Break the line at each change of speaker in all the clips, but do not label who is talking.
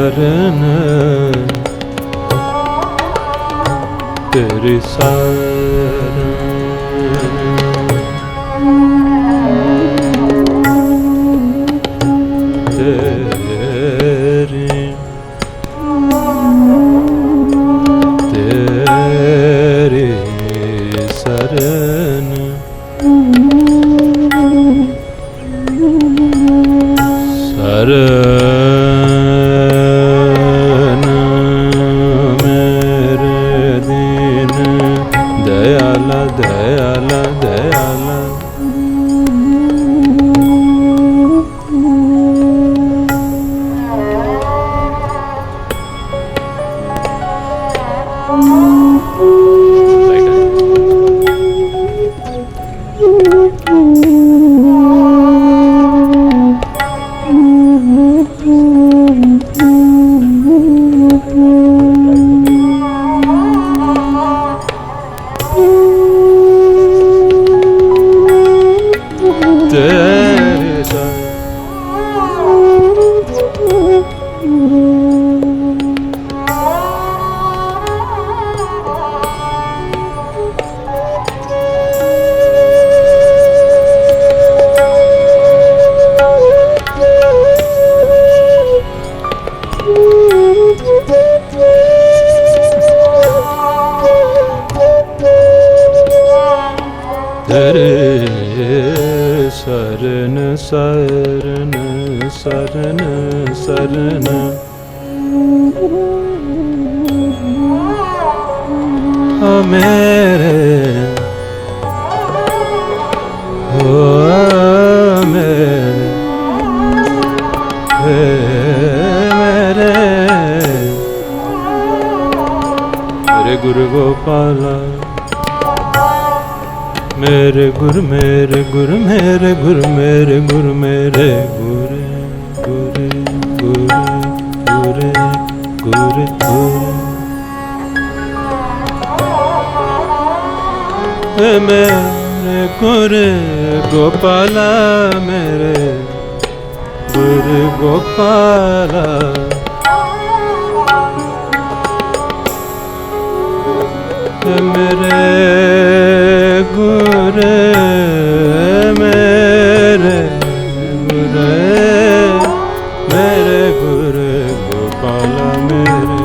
शरण तेरी शरण तेरी तेरी शरण शरण शरण शरण शरण मेरे हो मेरे गुरु गोपाला मेरे गुरु मेरे गुरु मेरे गुरु मेरे गुरु मेरे गुरु गुरु गुरु गुरु गुरु गुरु मेरे गुरु गोपाला मेरे गुरु गोपाला मेरे गुरु मेरे गुरु मेरे गुरु गोपाला मेरे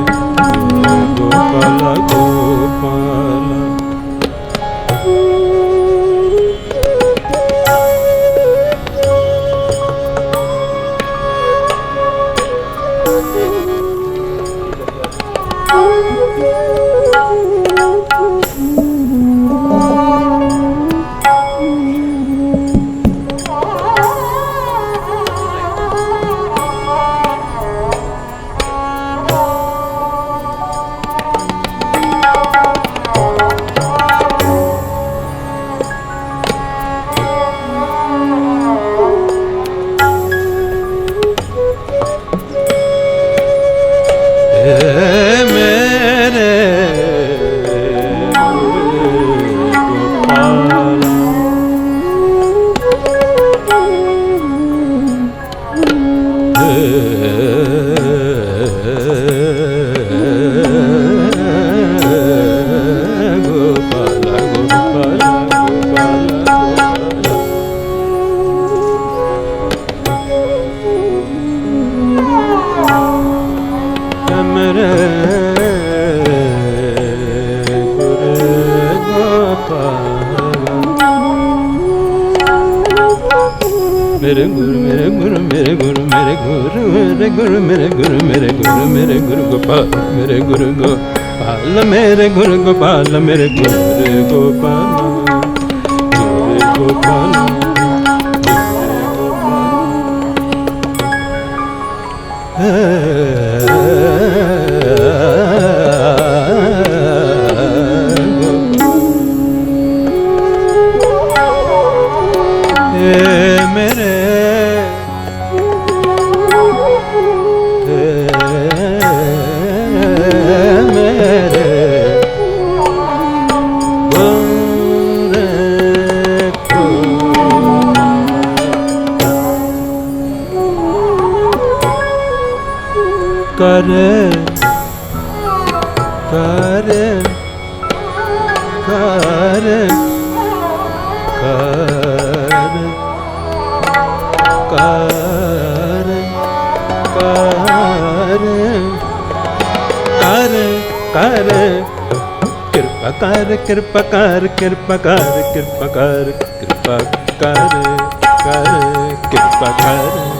गुरु गोपाला गोपाला मेरे मेरे गुरु गोपाल मेरे गुरु गोपाल मेरे गुरु गोपाल मेरे गुरु गोपाल मेरे गोपाल करे करे करे करे करे करे कृपा कर कृपा कर कृपा कर कृपा कर कृपा कर कृपा कर करे कृपा करे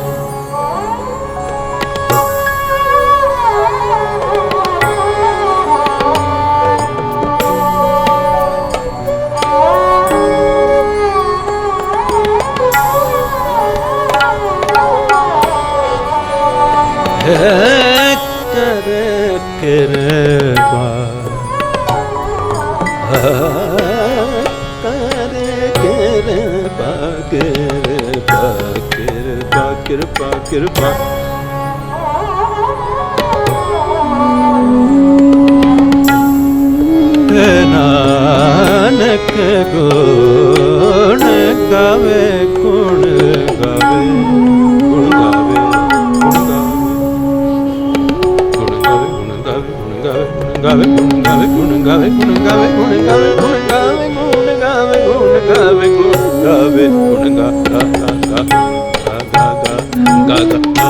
कृपा कृपा कृपा कृपा कृपा नानक गुण गावे गुण गावे गुण गावे गावे गुण गावे गुण गावे गुण गावे गुण गावे गुण गावे गुण गावे गुण गावे गुण गावे गुण गा गा गा गा गा गा गा गा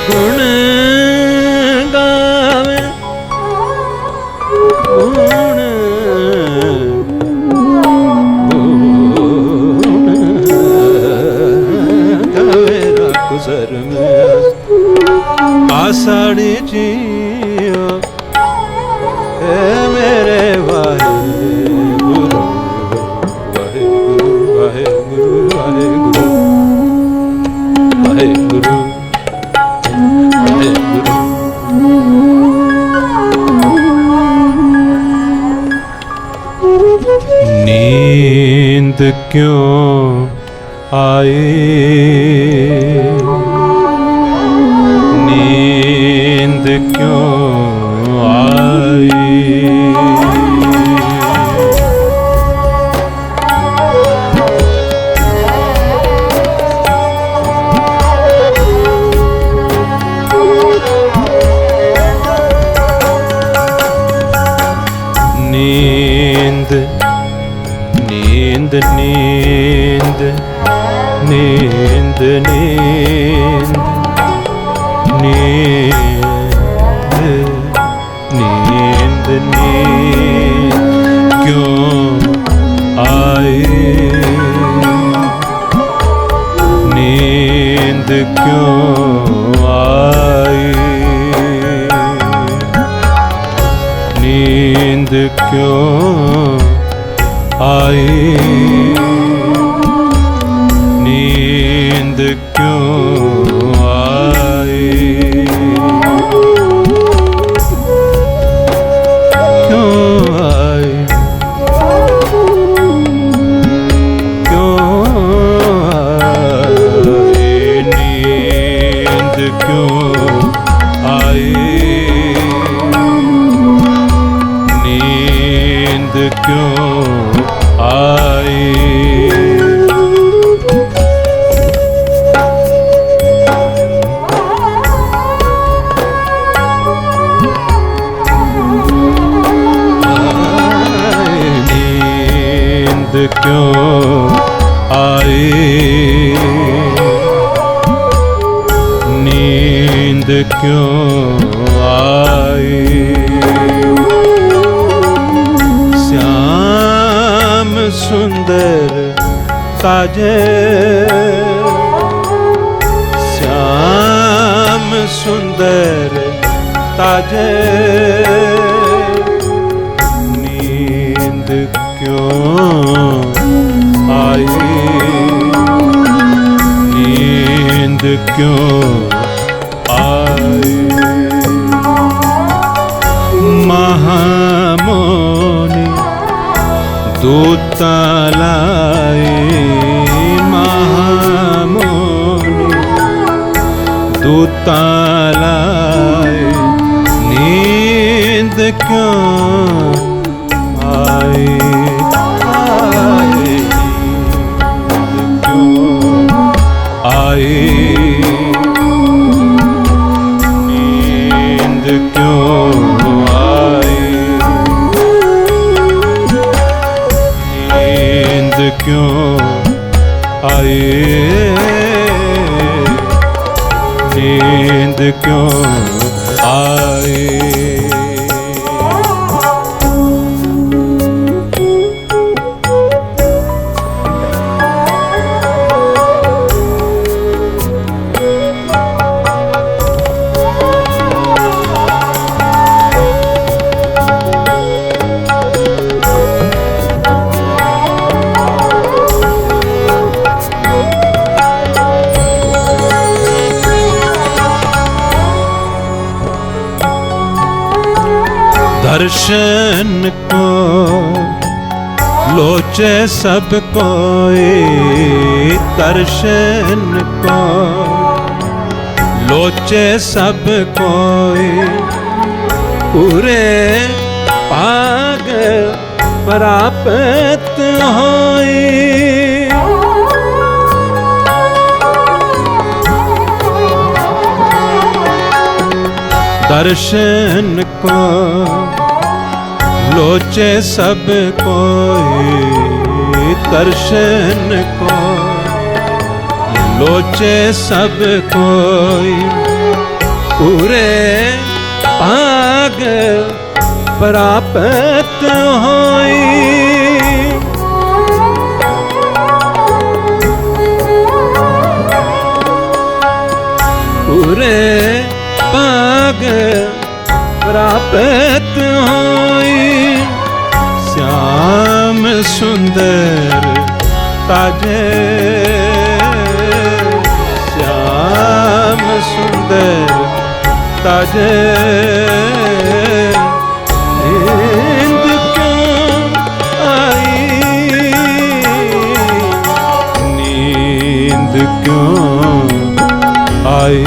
गुण गावे गुण गावे राकुसर में आषाढ़ी जियो मेरे वाहे गुरु वाहे गुरु वाहे गुरु वाहे गुरु वाहे गुरु वाहे गुरु नींद क्यों आई नींद क्यों आई नींद नींद नींद नींद नींद नींद नींद नींद क्यों आई नींद क्यों आई नींद क्यों आई नींद क्यों आई क्यों आई क्यों आई नींद क्यों आई नींद क्यों आई क्यों आई, नींद क्यों आई। श्याम सुंदर ताजे, श्याम सुंदर ताजे, नींद क्यों आई, नींद क्यों आई। महामोनी दूता लाई, महामोनी दूता लाई, नींद क्यों आई, आई, नींद क्यों आई, नींद क्यों आई, नींद क्यों आई, नींद क्यों आई। दर्शन को लोचे सब कोई, दर्शन को लोचे सब कोई, पूरे पाग प्राप्त होई। दर्शन को लोचे सब कोई, दर्शन को लोचे सब कोई, पूरे पाग प्राप्त होई। पूरे पाग प्राप्त होई। श्याम सुंदर ताजे, श्याम सुंदर ताजे, नींद क्यों आई, नींद क्यों आई,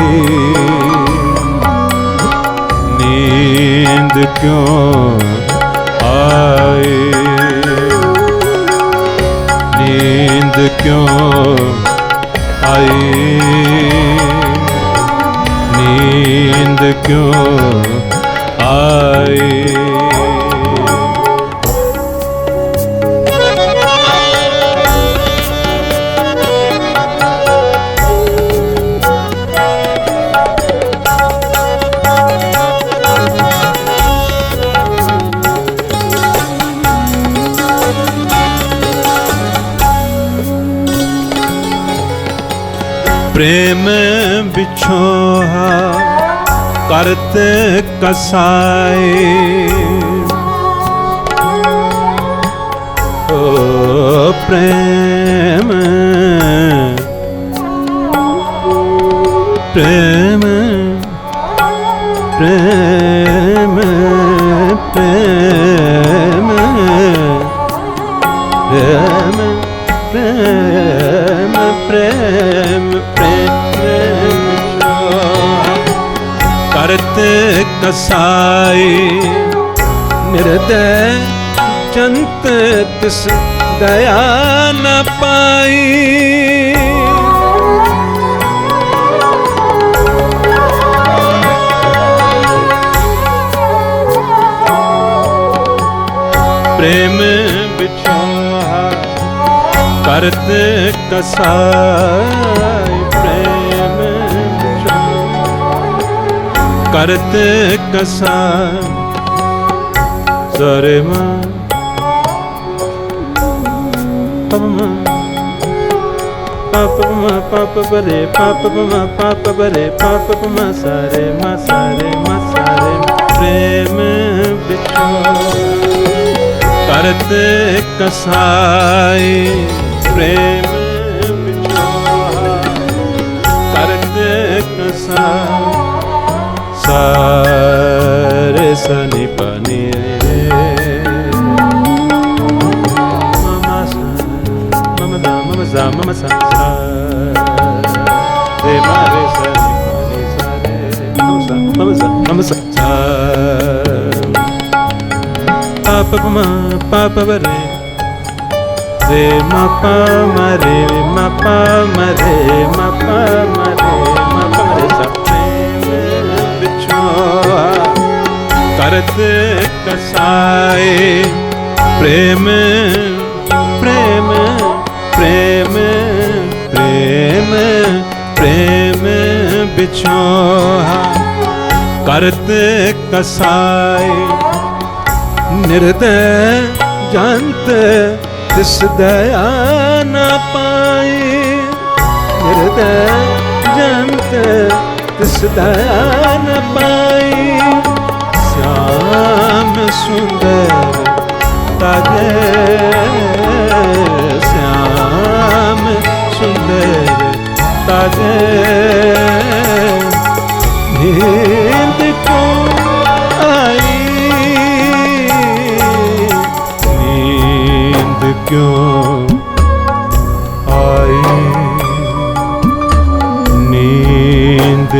नींद क्यों आई, नींद क्यों आई, नींद क्यों आई। प्रेम बिछोहा करते कसाई, ओ प्रेम प्रेम प्रेम प्रेम प्रेम प्रेम प्रेम प्रेम करते कसाई, निर्दय जंत तिस दया न पाई। प्रेम बिछोहा करते कसाई प्रेम करते कसाई सरे माँ पापा माँ पापा बरे पापा माँ पापा बरे पापा माँ सारे प्रेम बिछो करते कसाई प्रेम बिछो करते कसाई सारे सनी पनी रे mama sa re ma re sa ni sa re mama sa papa pa re ma pa ma re ma pa ma re ma pa ma re sa bicho करते कसाई प्रेम प्रेम प्रेम प्रेम प्रेम बिछोहा करते कसाई निर्दय जानते तिस दया न पाई निर्दय जानते तिस दया न पाई श्याम सुंदर ताजे श्याम सुंदर ताजे नींद क्यों आई नींद क्यों आई नींद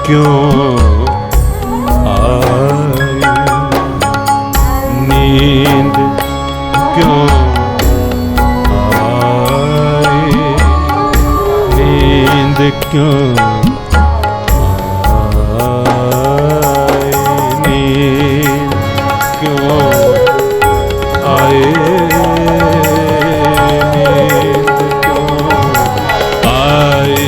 क्यों आई नींद क्यों क्यों आए नींद क्यों आए नींद क्यों आए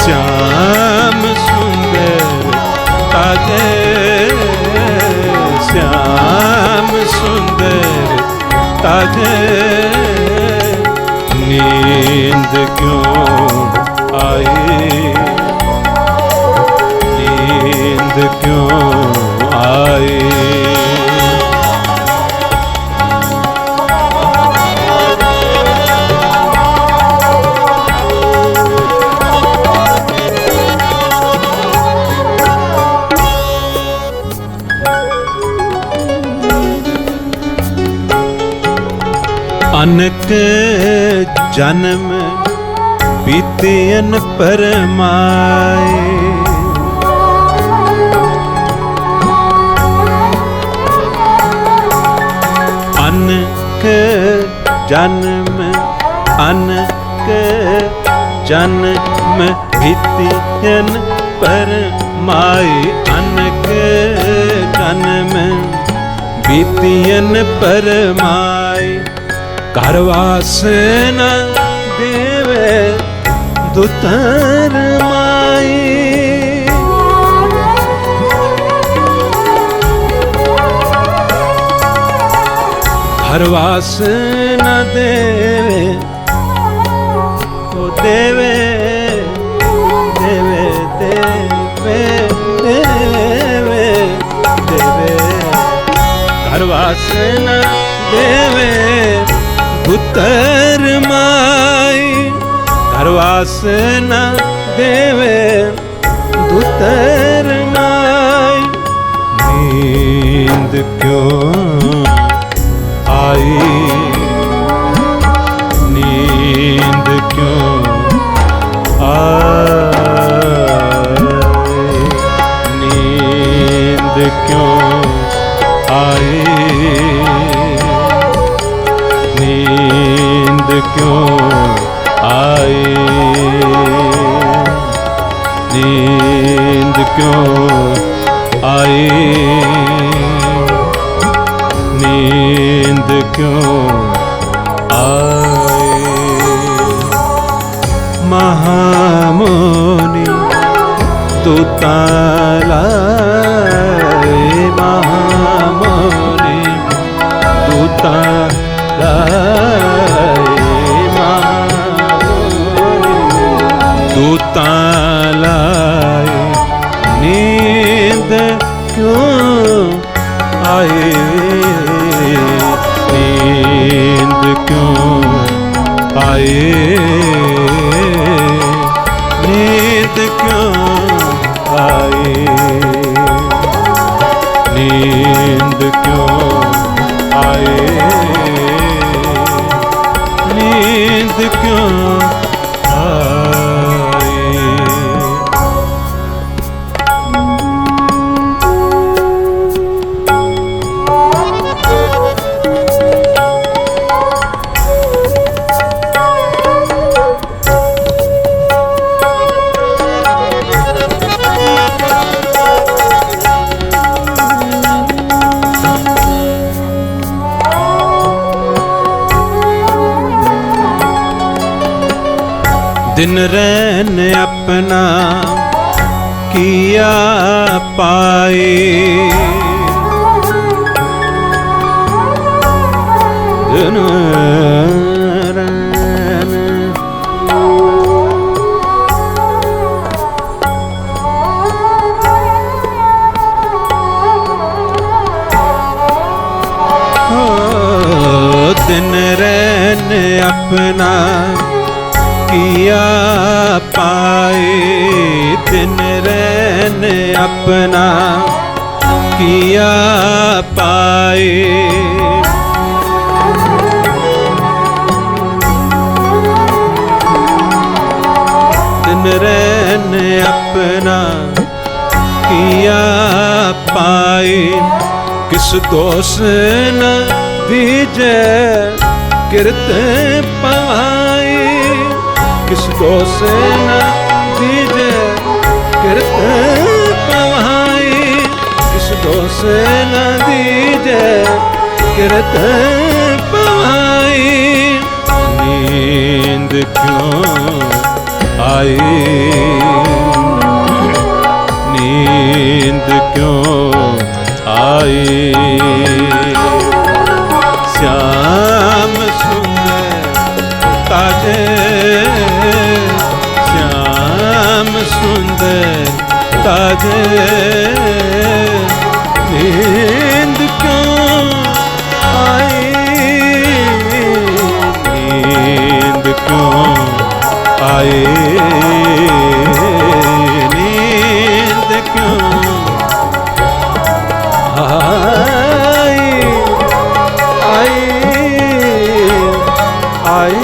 श्याम सुंदर ताजे श्याम सुंदर ताजे नींद क्यों आई नींद क्यों आई अनेक जन्म बीतियन परमाए अनेक जन्म बीतियन परमाए अनेक जन्म बीतियन परमाए करवास न देवे दुतर माई करवास न देवे तो देवे देवे देवे देवे देवे करवास न देवे पुत्र माई करवास न देवे पुत्र माई नींद क्यों आई नींद क्यों आई नींद क्यों आई नींद क्यों आई नींद क्यों आई नींद क्यों आई लाए नींद क्यों आए, नींद क्यों आए, नींद क्यों आए, नींद क्यों आए, नींद क्यों दिन रैन अपना किया पाए, दिन रैन दिन रैन अपना किया पाए, दिन रैन अपना किया पाए, दिन रैन अपना किया पाए, किस दोष न दीजे किरत पाए, किस दोष न दीजे किरत पवाई, किस दोष न दीजे किरत पवाई, नींद क्यों आई, नींद क्यों आई, श्याम सुंदर ताजे, श्याम सुंदर ताजे, नींद क्यों आई, नींद क्यों आई, नींद क्यों आई, आई, आई,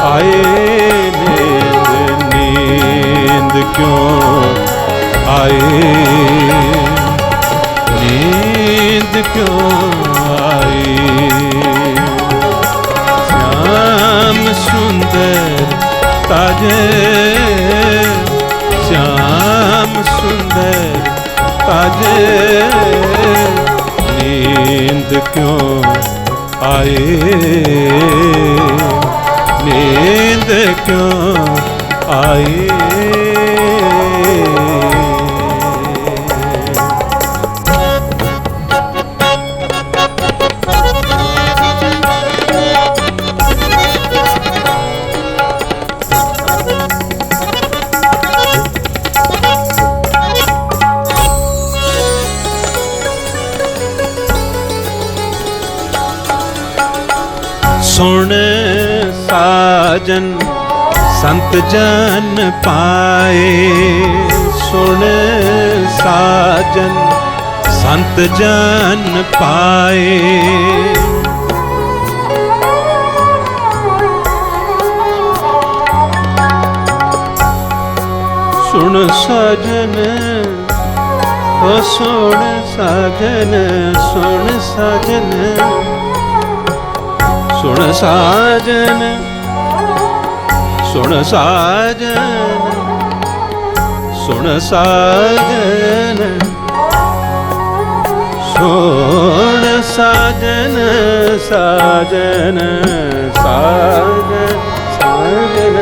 आई, नींद क्यों आए, नींद क्यों आए, श्याम सुंदर ताजे, श्याम सुंदर ताजे, नींद क्यों आए, नींद क्यों आई। सुन साजन संत जन पाए, सुन साजन संत जन पाए, सुन साजन ओ सुन साजन, सुन साजन, सुन साजन, सुन साजन, सुन साजन, सुन साजन, साजन, साजन, साजन,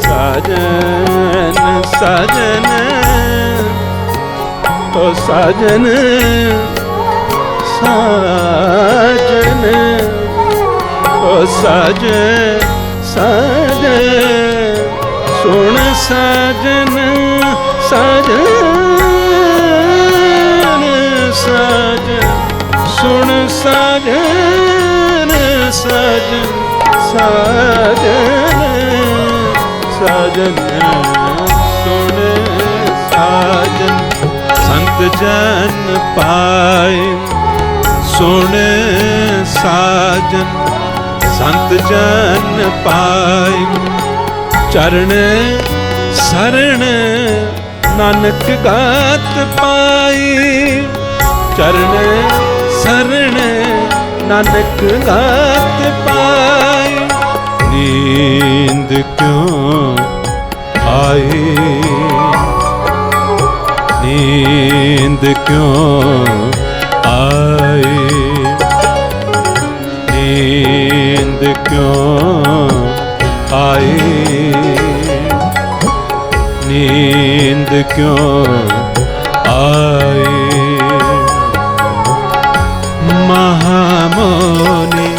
साजन, साजन, ओ साजन, साजन ओ साजन साजन सुन साजन साजन साजन सुन साजन साजन साजन साजन सुन साजन संत जन पाए सुन साजन संत जन पाए चरण शरण नानक गात पाई चरण शरण नानक गात पाई नींद क्यों आई नींद क्यों आई नींद क्यों आई नींद क्यों आई महामोनी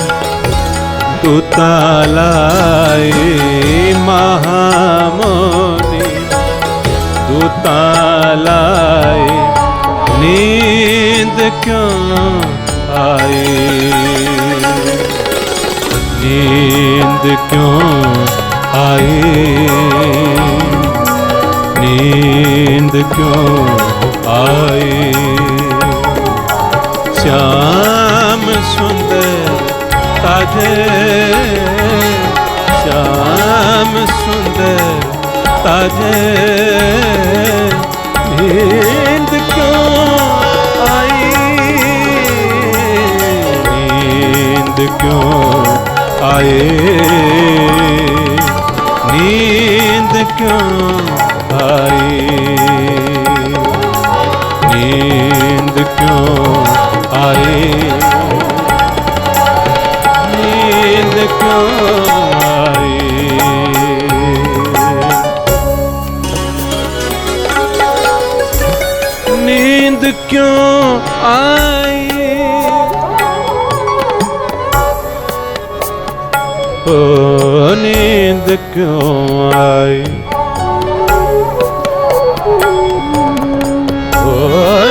दूतालाई महामोनी दूतालाई नींद क्यों आई नींद क्यों आई नींद क्यों आई श्याम सुंदर ताजे श्याम सुंदर ताजे नींद क्यों आई नींद क्यों आए नींद क्यों आई नींद क्यों आई नींद क्यों आई नींद क्यों आई ओ नींद क्यों आई ओ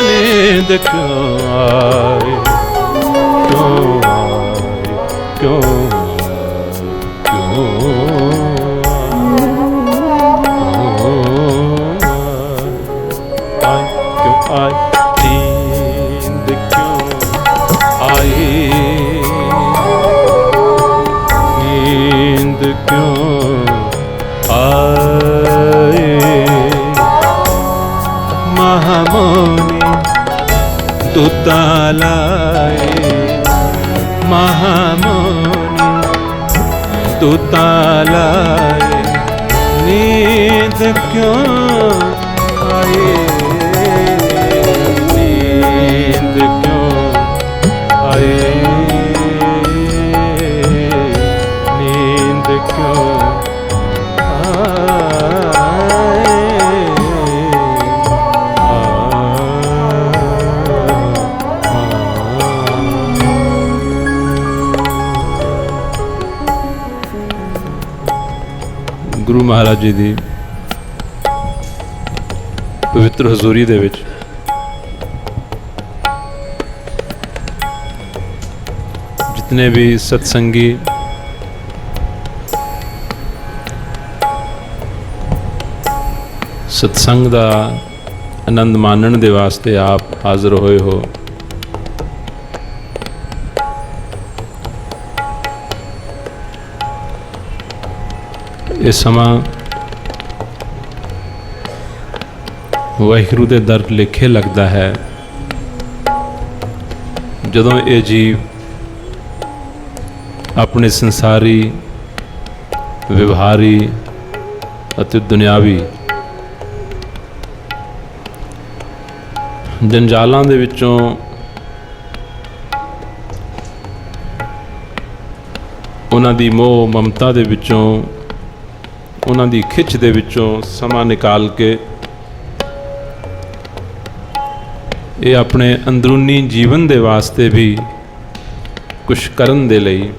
नींद क्यों आई क्यों आई क्यों आई क्यों आई नींद क्यों आई नींद क्यों आए महामोनी दूतालाई महामोनी दूतालाई नींद क्यों आए नींद क्यों आए नींद क्यों गुरु महाराज जी दी पवित्र हजूरी दे विच जितने भी सत्संगी सत्संग दा आनंद मानण दे वास्ते आप हाज़र होए हो ये समा वाहिगुरू दे दर लेखे लगता है जदों ये जीव अपने संसारी विवहारी अति दुनियावी जंजालां दे विचों उन्हां दी मोह ममता दे विचों उन्हां दी खिच दे विचों समा निकाल के ਇਹ ਆਪਣੇ ਅੰਦਰੂਨੀ ਜੀਵਨ ਦੇ ਵਾਸਤੇ ਵੀ ਕੁਛ ਕਰਨ ਦੇ ਲਈ,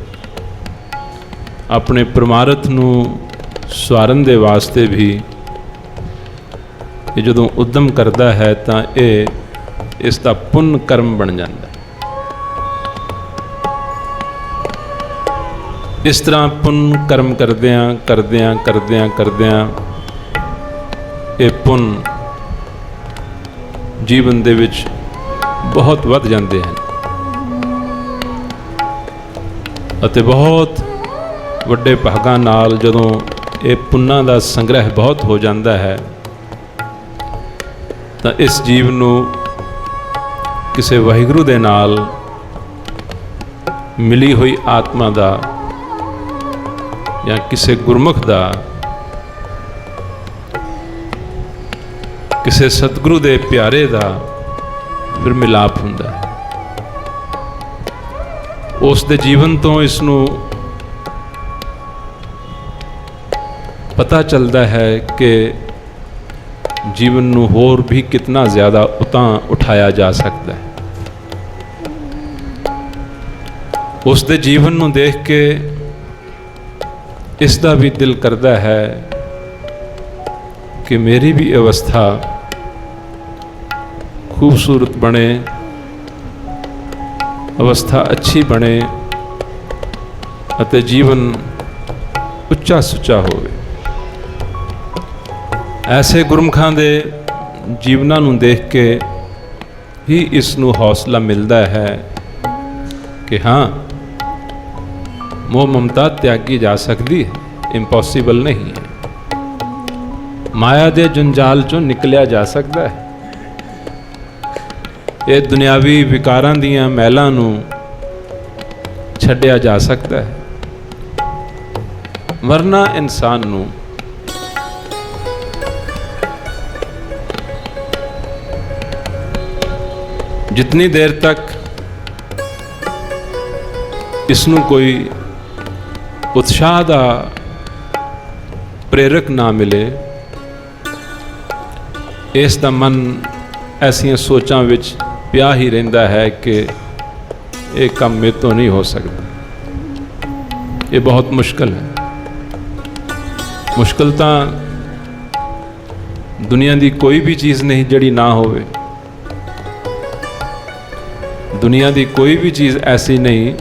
ਆਪਣੇ ਪਰਮਾਰਥ ਨੂੰ ਸਵਾਰਨ ਦੇ ਵਾਸਤੇ ਵੀ ਇਹ ਜਦੋਂ ਉਦਮ ਕਰਦਾ ਹੈ ਤਾਂ ਇਹ ਇਸ ਦਾ ਪੁੰਨ ਕਰਮ ਬਣ ਜਾਂਦਾ। ਇਸ ਤਰ੍ਹਾਂ ਪੁੰਨ ਕਰਮ ਕਰਦਿਆਂ ਕਰਦਿਆਂ ਕਰਦਿਆਂ ਕਰਦਿਆਂ ਇਹ ਪੁੰਨ ਜੀਵਨ ਦੇ ਵਿੱਚ ਬਹੁਤ ਵੱਧ ਜਾਂਦੇ ਹਨ ਅਤੇ ਬਹੁਤ ਵੱਡੇ ਭਾਗਾਂ ਨਾਲ ਜਦੋਂ ਇਹ ਪੁੰਨਾਂ ਦਾ ਸੰਗ੍ਰਹਿ ਬਹੁਤ ਹੋ ਜਾਂਦਾ ਹੈ ਤਾਂ ਇਸ ਜੀਵ ਨੂੰ ਕਿਸੇ ਵਾਹਿਗੁਰੂ ਦੇ ਨਾਲ ਮਿਲੀ ਹੋਈ ਆਤਮਾ ਦਾ ਜਾਂ ਕਿਸੇ ਗੁਰਮੁਖ ਦਾ, ਕਿਸੇ ਸਤਿਗੁਰੂ ਦੇ ਪਿਆਰੇ ਦਾ ਫਿਰ ਮਿਲਾਪ ਹੁੰਦਾ ਹੈ। ਉਸ ਦੇ ਜੀਵਨ ਤੋਂ ਇਸ ਨੂੰ ਪਤਾ ਚੱਲਦਾ ਹੈ ਕਿ ਜੀਵਨ ਨੂੰ ਹੋਰ ਵੀ ਕਿਤਨਾ ਜ਼ਿਆਦਾ ਉਤਾਂ ਉਠਾਇਆ ਜਾ ਸਕਦਾ ਹੈ। ਉਸ ਦੇ ਜੀਵਨ ਨੂੰ ਦੇਖ ਕੇ ਇਸ ਦਾ ਵੀ ਦਿਲ ਕਰਦਾ ਹੈ ਕਿ ਮੇਰੀ ਵੀ ਅਵਸਥਾ ਖੂਬਸੂਰਤ ਬਣੇ, ਅਵਸਥਾ ਅੱਛੀ ਬਣੇ ਅਤੇ ਜੀਵਨ ਉੱਚਾ ਸੁੱਚਾ ਹੋਵੇ। ਐਸੇ ਗੁਰਮੁਖਾਂ ਦੇ ਜੀਵਨਾਂ ਨੂੰ ਦੇਖ ਕੇ ਹੀ ਇਸ ਨੂੰ ਹੌਸਲਾ ਮਿਲਦਾ ਹੈ ਕਿ ਹਾਂ, ਮੋਹ ਮਮਤਾ ਤਿਆਗੀ ਜਾ ਸਕਦੀ ਹੈ, ਇੰਪੋਸੀਬਲ ਨਹੀਂ ਹੈ। ਮਾਇਆ ਦੇ ਜੰਜਾਲ ਚੋਂ ਨਿਕਲਿਆ ਜਾ ਸਕਦਾ ਹੈ। ਇਹ ਦੁਨਿਆਵੀ ਵਿਕਾਰਾਂ ਦੀਆਂ ਮਹਿਲਾਂ ਨੂੰ ਛੱਡਿਆ ਜਾ ਸਕਦਾ ਹੈ। ਵਰਨਾ ਇਨਸਾਨ ਨੂੰ ਜਿਤਨੀ ਦੇਰ ਤੱਕ ਇਸ ਨੂੰ ਕੋਈ ਉਤਸ਼ਾਹ ਦਾ ਪ੍ਰੇਰਕ ਨਾ ਮਿਲੇ, ਇਸ ਦਾ ਮਨ ਐਸੀਆਂ ਸੋਚਾਂ ਵਿੱਚ ਪਿਆ ਹੀ ਰਹਿੰਦਾ ਹੈ ਕਿ ਇਹ ਕੰਮ ਮੇਰੇ ਤੋਂ ਨਹੀਂ ਹੋ ਸਕਦਾ। ਇਹ ਬਹੁਤ ਮੁਸ਼ਕਲ ਹੈ। ਮੁਸ਼ਕਲ ਤਾਂ ਦੁਨੀਆ ਦੀ ਕੋਈ ਵੀ ਚੀਜ਼ ਨਹੀਂ ਜਿਹੜੀ ਨਾ ਹੋਵੇ। ਦੁਨੀਆ ਦੀ ਕੋਈ ਵੀ ਚੀਜ਼ ਐਸੀ ਨਹੀਂ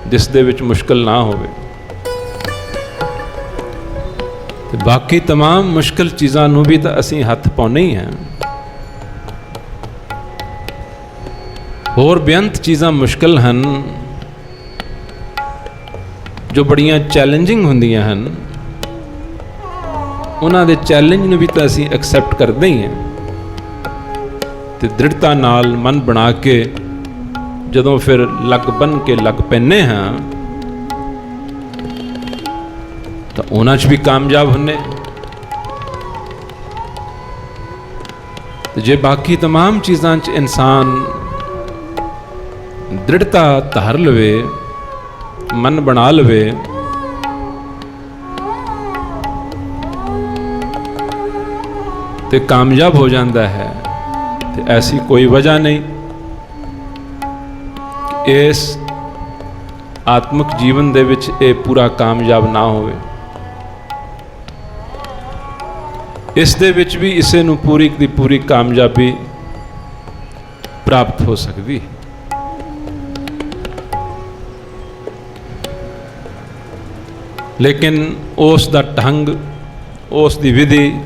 ਜਿਸ ਦੇ ਵਿੱਚ ਮੁਸ਼ਕਲ ਨਾ ਹੋਵੇ। ਤੇ ਬਾਕੀ तमाम ਮੁਸ਼ਕਲ ਚੀਜ਼ਾਂ ਨੂੰ ਵੀ ਤਾਂ ਅਸੀਂ ਹੱਥ ਪਾਉਣੇ ਹੀ ਹੈ। ਹੋਰ ਬੇਅੰਤ ਚੀਜ਼ਾਂ ਮੁਸ਼ਕਲ ਹਨ ਜੋ ਬੜੀਆਂ ਚੈਲੰਜਿੰਗ ਹੁੰਦੀਆਂ ਹਨ। ਉਹਨਾਂ ਦੇ ਚੈਲੰਜ ਨੂੰ ਵੀ ਤਾਂ ਅਸੀਂ ਐਕਸੈਪਟ ਕਰਦੇ ਹੀ ਹਾਂ ਤੇ ਦ੍ਰਿੜਤਾ ਨਾਲ ਮਨ ਬਣਾ ਕੇ ਜਦੋਂ ਫਿਰ ਲੱਗ ਬਨ ਕੇ ਲੱਗ ਪੈਂਦੇ ਹਾਂ ਤਾਂ ਉਹਨਾਂ 'ਚ ਵੀ ਕਾਮਯਾਬ ਹੁੰਨੇ। ਤੇ ਜੇ ਬਾਕੀ तमाम ਚੀਜ਼ਾਂ 'ਚ ਇਨਸਾਨ ਦ੍ਰਿੜਤਾ ਧਾਰ ਲਵੇ, ਮਨ ਬਣਾ ਲਵੇ, ਤੇ ਕਾਮਯਾਬ ਹੋ ਜਾਂਦਾ ਹੈ। ਤੇ ਐਸੀ ਕੋਈ ਵਜ੍ਹਾ ਨਹੀਂ ਇਸ ਆਤਮਿਕ ਜੀਵਨ ਦੇ ਵਿੱਚ ਇਹ ਪੂਰਾ ਕਾਮਯਾਬ ਨਾ ਹੋਵੇ। ਇਸ ਦੇ ਵਿੱਚ ਵੀ ਇਸੇ ਨੂੰ ਪੂਰੀ ਦੀ ਪੂਰੀ ਕਾਮਯਾਬੀ ਪ੍ਰਾਪਤ ਹੋ ਸਕਦੀ ਹੈ। ਲੇਕਿਨ ਉਸ ਦਾ ਢੰਗ, ਉਸ ਦੀ ਵਿਧੀ,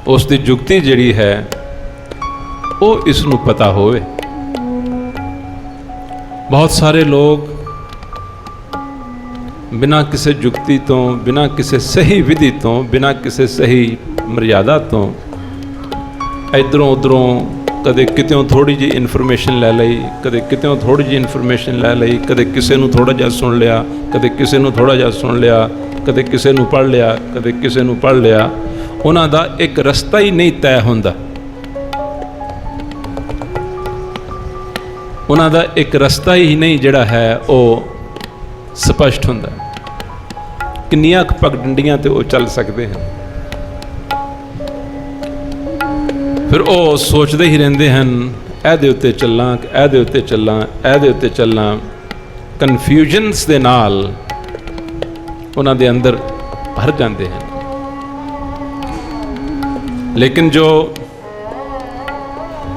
ਉਸ ਦੀ ਜੁਗਤੀ ਜਿਹੜੀ ਹੈ ਉਹ ਇਸ ਨੂੰ ਪਤਾ ਹੋਵੇ। ਬਹੁਤ ਸਾਰੇ ਲੋਕ ਬਿਨਾਂ ਕਿਸੇ ਜੁਗਤੀ ਤੋਂ, ਬਿਨਾਂ ਕਿਸੇ ਸਹੀ ਵਿਧੀ ਤੋਂ, ਬਿਨਾਂ ਕਿਸੇ ਸਹੀ ਮਰਿਆਦਾ ਤੋਂ ਇੱਧਰੋਂ ਉੱਧਰੋਂ ਕਦੇ ਕਿਤਿਓਂ ਥੋੜ੍ਹੀ ਜਿਹੀ ਇਨਫੋਰਮੇਸ਼ਨ ਲੈ ਲਈ, ਕਦੇ ਕਿਤਿਓਂ ਥੋੜ੍ਹੀ ਜਿਹੀ ਇਨਫੋਰਮੇਸ਼ਨ ਲੈ ਲਈ, ਕਦੇ ਕਿਸੇ ਨੂੰ ਥੋੜ੍ਹਾ ਜਿਹਾ ਸੁਣ ਲਿਆ, ਕਦੇ ਕਿਸੇ ਨੂੰ ਥੋੜ੍ਹਾ ਜਿਹਾ ਸੁਣ ਲਿਆ, ਕਦੇ ਕਿਸੇ ਨੂੰ ਪੜ੍ਹ ਲਿਆ, ਕਦੇ ਕਿਸੇ ਨੂੰ ਪੜ੍ਹ ਲਿਆ। ਉਹਨਾਂ ਦਾ ਇੱਕ ਰਸਤਾ ਹੀ ਨਹੀਂ ਤੈਅ ਹੁੰਦਾ। ਉਹਨਾਂ ਦਾ ਇੱਕ ਰਸਤਾ ਹੀ ਨਹੀਂ ਜਿਹੜਾ ਹੈ ਉਹ ਸਪਸ਼ਟ ਹੁੰਦਾ। ਕਿੰਨੀਆਂ ਕੁ ਪਗਡੰਡੀਆਂ ਤੇ ਉਹ ਚੱਲ ਸਕਦੇ ਹਨ। ਫਿਰ ਉਹ ਸੋਚਦੇ ਹੀ ਰਹਿੰਦੇ ਹਨ, ਇਹਦੇ ਉੱਤੇ ਚੱਲਾਂ, ਇਹਦੇ ਉੱਤੇ ਚੱਲਾਂ, ਇਹਦੇ ਉੱਤੇ ਚੱਲਾਂ। ਕਨਫਿਊਜ਼ਨਸ ਦੇ ਨਾਲ ਉਹਨਾਂ ਦੇ ਅੰਦਰ ਭਰ ਜਾਂਦੇ ਹਨ। ਲੇਕਿਨ ਜੋ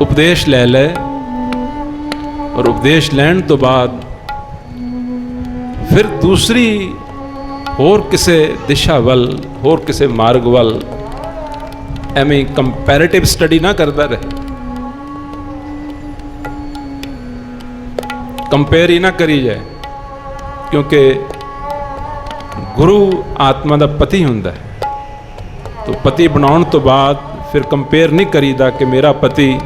ਉਪਦੇਸ਼ ਲੈ ਲੈ ਔਰ ਉਪਦੇਸ਼ ਲੈਣ ਤੋਂ ਬਾਅਦ ਫਿਰ ਦੂਸਰੀ ਹੋਰ ਕਿਸੇ ਦਿਸ਼ਾ ਵੱਲ, ਹੋਰ ਕਿਸੇ ਮਾਰਗ ਵੱਲ ਐਵੇਂ ਕੰਪੈਰੇਟਿਵ ਸਟੱਡੀ ਨਾ ਕਰਦਾ ਰਹੇ, ਕੰਪੇਅਰ ਹੀ ਨਾ ਕਰੀ ਜਾਏ। ਕਿਉਂਕਿ ਗੁਰੂ ਆਤਮਾ ਦਾ ਪਤੀ ਹੁੰਦਾ ਹੈ, ਤਾਂ ਪਤੀ ਬਣਾਉਣ ਤੋਂ ਬਾਅਦ ਫਿਰ ਕੰਪੇਅਰ ਨਹੀਂ ਕਰੀਦਾ ਕਿ ਮੇਰਾ ਪਤੀ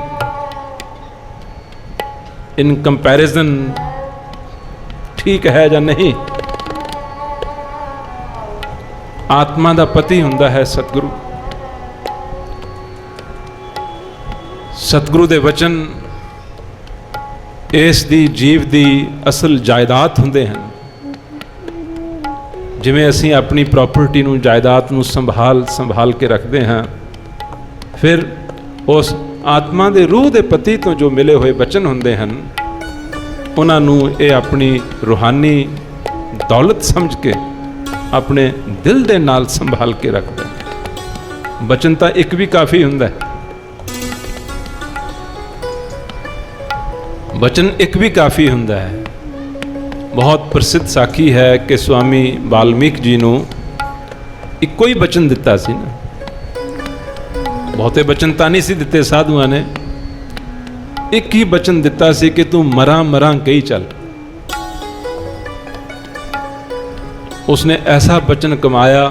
ਇਨ ਕੰਪੈਰੀਜ਼ਨ ਠੀਕ ਹੈ ਜਾਂ ਨਹੀਂ। ਆਤਮਾ ਦਾ ਪਤੀ ਹੁੰਦਾ ਹੈ ਸਤਿਗੁਰੂ। ਸਤਿਗੁਰੂ ਦੇ ਵਚਨ ਇਸ ਦੀ ਜੀਵ ਦੀ ਅਸਲ ਜਾਇਦਾਦ ਹੁੰਦੇ ਹਨ। ਜਿਵੇਂ ਅਸੀਂ ਆਪਣੀ ਪ੍ਰਾਪਰਟੀ ਨੂੰ, ਜਾਇਦਾਦ ਨੂੰ ਸੰਭਾਲ ਕੇ ਰੱਖਦੇ ਹਾਂ, ਫਿਰ ਉਸ ਆਤਮਾ ਦੇ ਰੂਹ ਦੇ ਪਤੀ ਤੋਂ ਜੋ ਮਿਲੇ ਹੋਏ ਵਚਨ ਹੁੰਦੇ ਹਨ, ਉਹਨਾਂ ਨੂੰ ਇਹ ਆਪਣੀ ਰੂਹਾਨੀ ਦੌਲਤ ਸਮਝ ਕੇ ਆਪਣੇ ਦਿਲ ਦੇ ਨਾਲ ਸੰਭਾਲ ਕੇ ਰੱਖਦੇ ਹਨ। ਵਚਨ ਤਾਂ ਇੱਕ ਵੀ ਕਾਫੀ ਹੁੰਦਾ ਹੈ, ਵਚਨ ਇੱਕ ਵੀ ਕਾਫੀ ਹੁੰਦਾ ਹੈ। ਬਹੁਤ ਪ੍ਰਸਿੱਧ ਸਾਖੀ ਹੈ ਕਿ ਸਵਾਮੀ ਵਾਲਮੀਕ ਜੀ ਨੂੰ ਇੱਕੋ ਹੀ ਬਚਨ ਦਿੱਤਾ ਸੀ ਨਾ, ਬਹੁਤੇ ਬਚਨ ਤਾਂ ਨਹੀਂ ਸੀ ਦਿੱਤੇ ਸਾਧੂਆਂ ਨੇ, ਇੱਕ ਹੀ ਬਚਨ ਦਿੱਤਾ ਸੀ ਕਿ ਤੂੰ ਮਰਾਂ ਮਰਾਂ ਕਹੀ ਚੱਲ। ਉਸਨੇ ਐਸਾ ਬਚਨ ਕਮਾਇਆ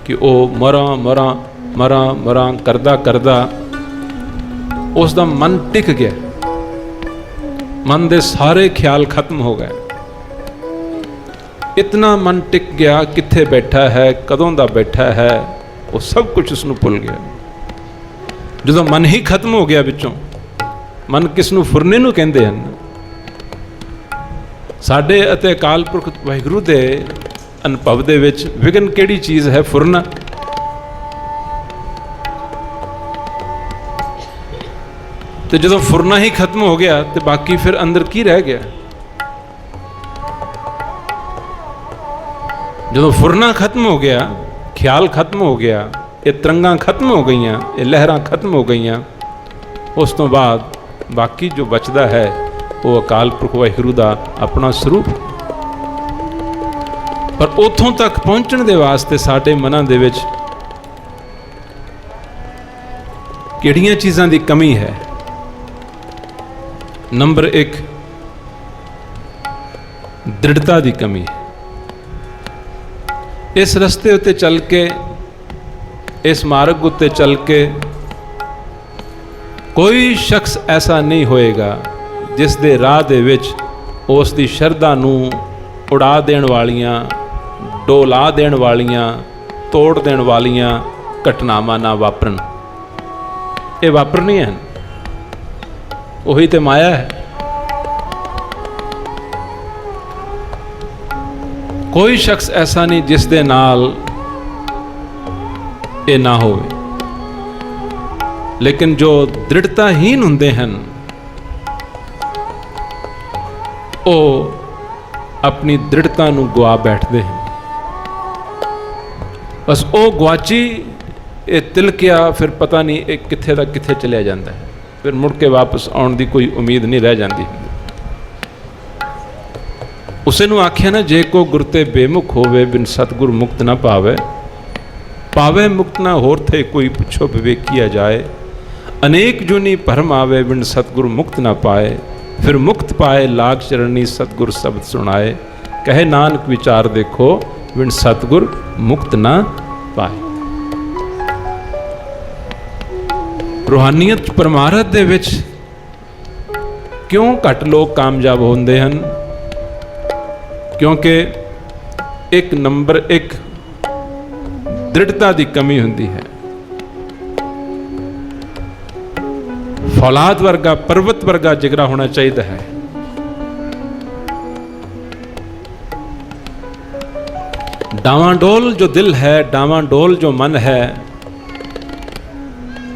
ਕਿ ਉਹ ਮਰਾਂ ਮਰਾਂ ਮਰਾਂ ਮਰਾਂ ਕਰਦਾ ਕਰਦਾ ਉਸ ਦਾ ਮਨ ਟਿਕ ਗਿਆ, ਮਨ ਦੇ ਸਾਰੇ ਖਿਆਲ ਖਤਮ ਹੋ ਗਏ। ਇਤਨਾ ਮਨ ਟਿਕ ਗਿਆ, ਕਿੱਥੇ ਬੈਠਾ ਹੈ, ਕਦੋਂ ਦਾ ਬੈਠਾ ਹੈ, ਉਹ ਸਭ ਕੁਝ ਉਸ ਨੂੰ ਭੁੱਲ ਗਿਆ। ਜਦੋਂ ਮਨ ਹੀ ਖਤਮ ਹੋ ਗਿਆ ਵਿੱਚੋਂ, ਮਨ ਕਿਸ ਨੂੰ ਫੁਰਨੇ ਨੂੰ ਕਹਿੰਦੇ ਹਨ। ਸਾਡੇ ਅਤੇ ਅਕਾਲ ਪੁਰਖ ਵਾਹਿਗੁਰੂ ਦੇ ਅਨੁਭਵ ਦੇ ਵਿੱਚ ਵਿਗਨ ਕਿਹੜੀ ਚੀਜ਼ ਹੈ? ਫੁਰਨਾ। ਤੇ ਜਦੋਂ ਫੁਰਨਾ ਹੀ ਖਤਮ ਹੋ ਗਿਆ ਤੇ ਬਾਕੀ ਫਿਰ ਅੰਦਰ ਕੀ ਰਹਿ ਗਿਆ? ਜਦੋਂ ਫੁਰਨਾ ਖਤਮ ਹੋ ਗਿਆ, ਖਿਆਲ ਖਤਮ ਹੋ ਗਿਆ, ਇਹ ਤਰੰਗਾਂ ਖਤਮ ਹੋ ਗਈਆਂ, ਇਹ ਲਹਿਰਾਂ ਖਤਮ ਹੋ ਗਈਆਂ, ਉਸ ਤੋਂ ਬਾਅਦ ਬਾਕੀ ਜੋ ਬਚਦਾ ਹੈ ਉਹ ਅਕਾਲ ਪੁਰਖ ਵਾਹਿਗੁਰੂ ਦਾ ਆਪਣਾ ਸਰੂਪ। ਪਰ ਉੱਥੋਂ ਤੱਕ ਪਹੁੰਚਣ ਦੇ ਵਾਸਤੇ ਸਾਡੇ ਮਨਾਂ ਦੇ ਵਿੱਚ ਕਿਹੜੀਆਂ ਚੀਜ਼ਾਂ ਦੀ ਕਮੀ ਹੈ? ਨੰਬਰ 1, ਦ੍ਰਿੜਤਾ ਦੀ ਕਮੀ ਹੈ। ਇਸ ਰਸਤੇ ਉੱਤੇ ਚੱਲ ਕੇ, ਇਸ ਮਾਰਗ ਉੱਤੇ ਚੱਲ ਕੇ ਕੋਈ ਸ਼ਖਸ ਐਸਾ ਨਹੀਂ ਹੋਏਗਾ ਜਿਸ ਦੇ ਰਾਹ ਦੇ ਵਿੱਚ ਉਸ ਦੀ ਸ਼ਰਧਾ ਨੂੰ ਉਡਾ ਦੇਣ ਵਾਲੀਆਂ, ਡੋਲਾ ਦੇਣ ਵਾਲੀਆਂ, ਤੋੜ ਦੇਣ ਵਾਲੀਆਂ ਘਟਨਾਵਾਂ ਨਾ ਵਾਪਰਨ। ਇਹ ਵਾਪਰਨੀਆਂ ਹਨ, ਉਹੀ ਤੇ ਮਾਇਆ ਹੈ। ਕੋਈ ਸ਼ਖਸ ਐਸਾ ਨਹੀਂ ਜਿਸ ਦੇ ਨਾਲ ਇਹ ਨਾ ਹੋਵੇ। ਲੇਕਿਨ ਜੋ ਦ੍ਰਿੜਤਾਹੀਨ ਹੁੰਦੇ ਹਨ, ਉਹ ਆਪਣੀ ਦ੍ਰਿੜਤਾ ਨੂੰ ਗਵਾ ਬੈਠਦੇ ਹਨ। ਬਸ ਉਹ ਗਵਾਚੀ, ਇਹ ਤਿਲਕਿਆ, ਫਿਰ ਪਤਾ ਨਹੀਂ ਇਹ ਕਿੱਥੇ ਦਾ ਕਿੱਥੇ ਚਲਿਆ ਜਾਂਦਾ ਹੈ, ਫਿਰ ਮੁੜ ਕੇ ਵਾਪਸ ਆਉਣ ਦੀ ਕੋਈ ਉਮੀਦ ਨਹੀਂ ਰਹਿ ਜਾਂਦੀ। ਉਸੇ ਨੂੰ ਆਖਿਆ ਨਾ, ਜੇ ਕੋ ਗੁਰ ਤੇ ਬੇਮੁਖ ਹੋਵੇ, ਬਿਨ ਸਤਿਗੁਰ ਮੁਕਤ ਨਾ ਪਾਵੇ। ਪਾਵੇ ਮੁਕਤ ਨਾ ਹੋਰ ਥੇ, ਕੋਈ ਪੁੱਛੋ ਵਿਵੇਕੀਆ ਜਾਏ। ਅਨੇਕ ਜੁਨੀ ਭਰਮ ਆਵੇ, ਬਿਨ ਸਤਿਗੁਰ ਮੁਕਤ ਨਾ ਪਾਏ। ਫਿਰ ਮੁਕਤ ਪਾਏ ਲਾਗ ਚਰਣੀ, ਸਤਿਗੁਰ ਸ਼ਬਦ ਸੁਣਾਏ। ਕਹੇ ਨਾਨਕ ਵਿਚਾਰ ਦੇਖੋ, ਬਿਨ ਸਤਿਗੁਰ ਮੁਕਤ ਨਾ ਪਾਏ। ਰੂਹਾਨੀਅਤ ਪਰਮਾਰਥ ਦੇ ਵਿੱਚ ਕਿਉਂ ਘੱਟ ਲੋਕ ਕਾਮਯਾਬ ਹੁੰਦੇ ਹਨ? ਕਿਉਂਕਿ ਇੱਕ ਨੰਬਰ 1 ਦ੍ਰਿੜਤਾ ਦੀ ਕਮੀ ਹੁੰਦੀ ਹੈ। ਫੌਲਾਦ ਵਰਗਾ, ਪਰਵਤ ਵਰਗਾ ਜਿਗਰਾ ਹੋਣਾ ਚਾਹੀਦਾ ਹੈ। ਡਾਵਾਂਡੋਲ ਜੋ ਦਿਲ ਹੈ, ਡਾਵਾਂਡੋਲ ਜੋ ਮਨ ਹੈ,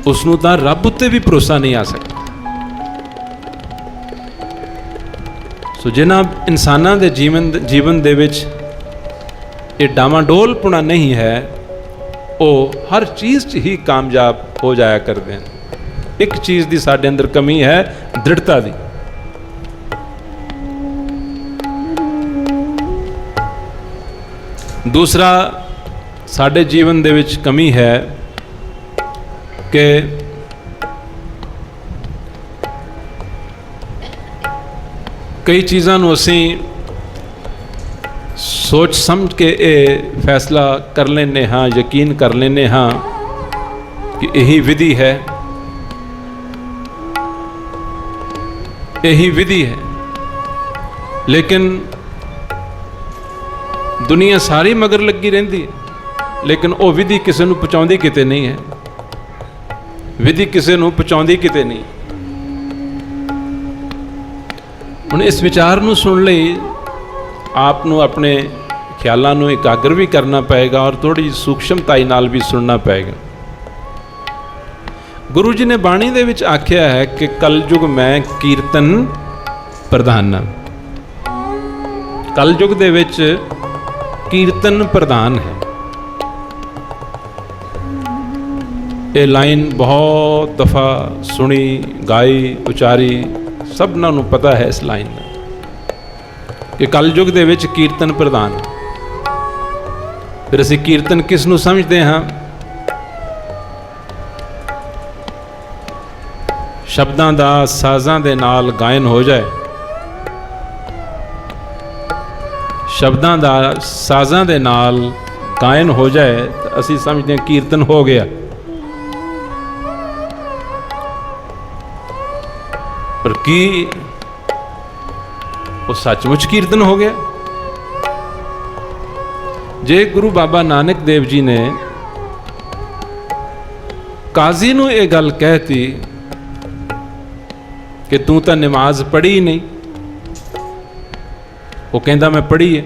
उसनूं तां रब उत्ते भी भरोसा नहीं आ सकता। सो जिन्हां इंसानां दे जीवन दे विच ये डावाडोलपुणा नहीं है, वो हर चीज़ च ही कामयाब हो जाया करते हैं। एक चीज़ की साडे अंदर कमी है, दृढ़ता दी। दूसरा साडे जीवन दे विच कमी है कि कई चीज़ां नूं असीं सोच समझ के ये फैसला कर लेने हाँ, यकीन कर लेने हाँ कि यही विधि है, यही विधि है। लेकिन दुनिया सारी मगर लगी रहिंदी है, लेकिन वो विधि किसी नूं पहुँचाउंदी किते नहीं है। विधि किसी नूं पहुँचाउंदी किते नहीं। हुण इस विचार नूं सुन लई आप नूं अपने ख्यालों नूं एकाग्र भी करना पएगा और थोड़ी सूक्ष्मताई नाल भी सुनना पएगा। गुरु जी ने बाणी दे विच आख्या है कि कलयुग में कीर्तन प्रधान। कलयुग दे विच कीर्तन प्रधान है। ये लाइन बहुत दफ़ा सुनी, गाई, उचारी, सबनां नूं पता है इस लाइन का कि कलयुग दे विच कीर्तन प्रधान। फिर असीं कीर्तन किस नूं समझदे हां? शब्दां दा साज़ां दे नाल गायन हो जाए, शब्दां दा साज़ां दे नाल गायन हो जाए तो असीं समझदे हां कीर्तन हो गया। पर की वो सचमुच कीर्तन हो गया? जे गुरु बाबा नानक देव जी ने काजी नूं ये गल कहती कि तू तो नमाज पढ़ी ही नहीं, वो कहता मैं पढ़ी है।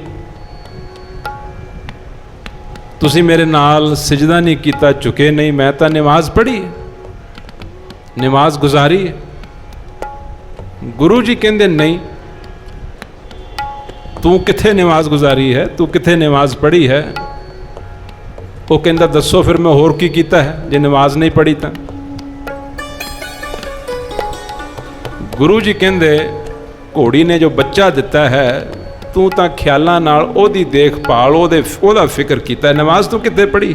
तुसी मेरे नाल सिजदा नहीं किया, झुके नहीं, मैं तो नमाज पढ़ी है, नमाज गुजारी है। गुरु जी कहते नहीं, तू किथे नमाज गुजारी है, तू किथे नमाज पढ़ी है। वो कहता दसो फिर मैं होर की कीता है जे नमाज नहीं पढ़ी तो। गुरु जी कहते घोड़ी ने जो बच्चा दिता है, तू तो ख्यालों नाल ओदी देखभाल, ओदा फिक्र कीता है, नमाज तू किथे पढ़ी?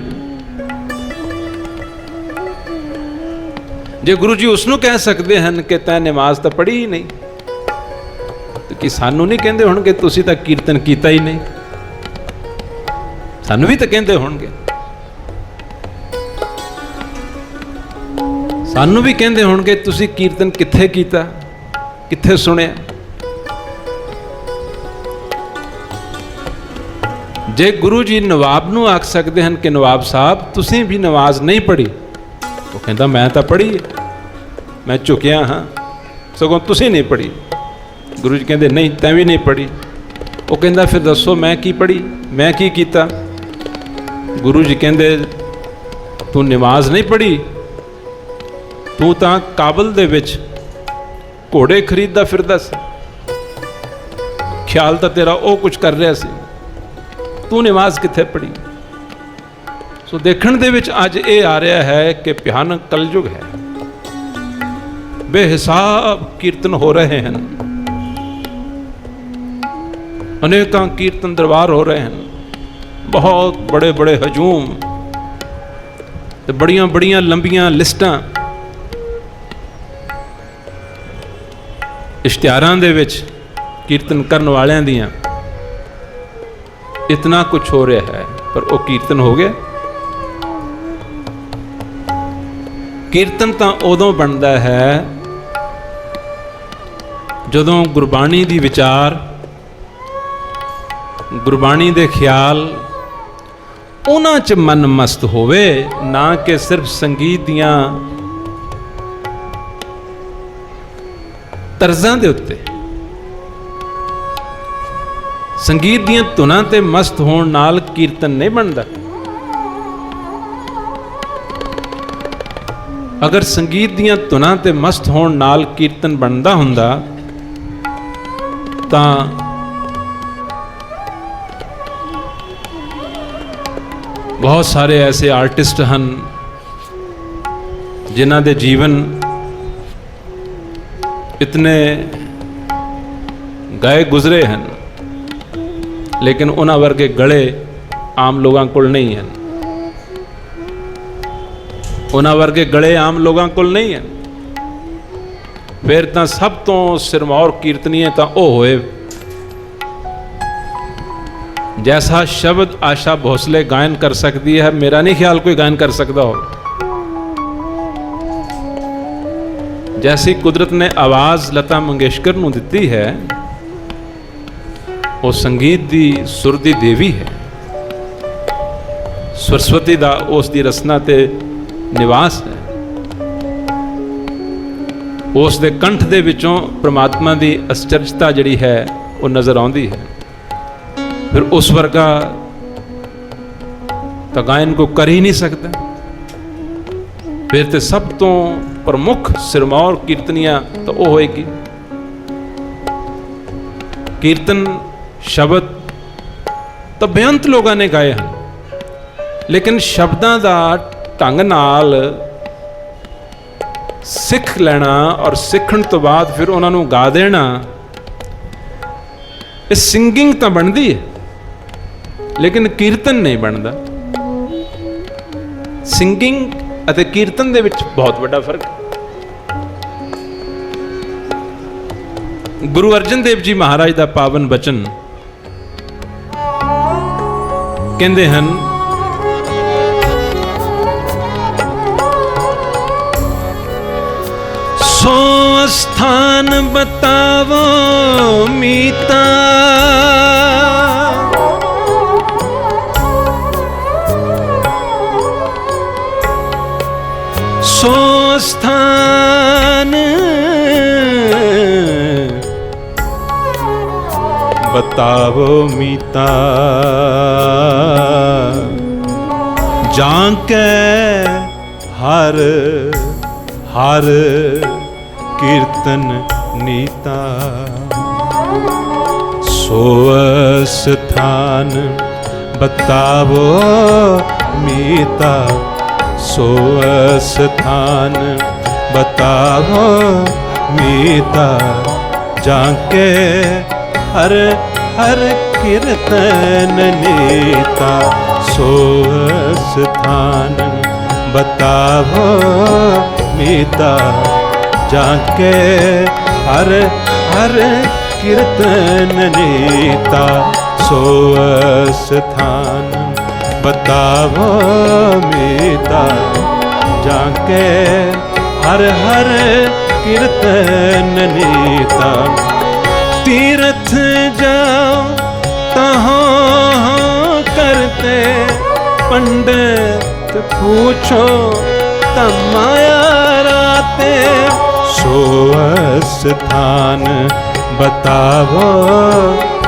जे गुरु जी उसनों कह सकते हैं कि तैं नमाज तो पढ़ी ही नहीं, तो कि सानू नहीं कहते होणगे तुसी तो कीर्तन कीता ही नहीं? सानू भी तो कहते होणगे, सानू भी कहते होणगे तुसी कीर्तन किथे कीता, किथे सुनिया? जे गुरु जी नवाब नूं आख सकते हैं कि नवाब साहब तुसी भी नमाज नहीं पढ़ी, वो कहता मैं तो पढ़ी है, मैं झुकिया हाँ, सगों तुसी नहीं पढ़ी। गुरु जी कहते नहीं तैं भी नहीं पढ़ी। वो कहता फिर दसो मैं की पढ़ी, मैं की कीता? गुरु जी कहते तू नमाज नहीं पढ़ी, तू तां काबल दे विच घोड़े खरीददा फिरदा सी, ख्याल तो तेरा वो कुछ कर रहा सी, तू नमाज किथे पढ़ी? सो देखण दे विच अज ये आ रहा है कि भयानक कलयुग है, बेहिसाब कीर्तन हो रहे हैं, अनेकों कीर्तन दरबार हो रहे हैं, बहुत बड़े बड़े हजूम, तो बड़ियां बड़ियां लंबियां लिस्टां इश्तिहारां दे विच कीर्तन करन वालियां दियां, इतना कुछ हो रहा है, पर वो कीर्तन हो गया? कीर्तन तो उदों बनता है जदों गुरबाणी दी विचार, गुरबाणी दे ख्याल उन्हां च मन मस्त होवे, ना कि सिर्फ संगीत दियां तर्जां दे उत्ते। संगीत दियां धुनां ते मस्त होण नाल कीर्तन नहीं बनता। अगर संगीत दीयां धुनां ते मस्त होण नाल कीर्तन बनदा हुंदा तां बहुत सारे ऐसे आर्टिस्ट हैं जिन्हां दे जीवन इतने गए गुजरे हैं, लेकिन उन्हां वर्गे गले आम लोगों कोल नहीं हैं। उन्हां वर्गे गले आम लोगों कोल नहीं हैं। फिर तां सब तो सिरमौर कीर्तनीय तां ओह होए जैसा शब्द आशा भोसले गायन कर सकती है, मेरा नहीं ख्याल कोई गायन कर सकता हो। जैसी कुदरत ने आवाज लता मंगेशकर नूं दिती है, वो संगीत दी सुर दी देवी है। सरस्वती दा उस दी रसना ते निवास है। उस दे कंठ दे विचों परमात्मा दी अचरजता जिहड़ी है वो नजर आउंदी है। फिर उस वर्गा तो गायन को कर ही नहीं सकता। फिर तो सब तो प्रमुख सिरमौर कीर्तनिया तो वो होएगी। कीर्तन शब्द तो बेअंत लोगों ने गाए हैं, लेकिन शब्दां दा ढंग नाल सिख लेना और सीखण तो बाद फिर उन्होंने गा देना, इस सिंगिंग तो बनती है, लेकिन कीर्तन नहीं बनता। सिंगिंग अते कीर्तन दे विच बहुत बड़ा फर्क है। गुरु अर्जन देव जी महाराज दा पावन बचन कहंदे हन, सो स्थान बतावो मीता, सो स्थान बतावो मीता, जाके हर हर कीर्तन नीता, सो स्थान बतावो मीता, सो स्थान बतावो मीता, जाके हर हर कीर्तन नीता, सो स्थान बतावो मीता, जाके हर हर कीर्तन नीता, सो स्थान बतावो मीता, जाके हर हर कीर्तन नीता, तीर्थ जाओ तहाँ करते पंडित पूछो तमाया राते, सो स्थान बतावो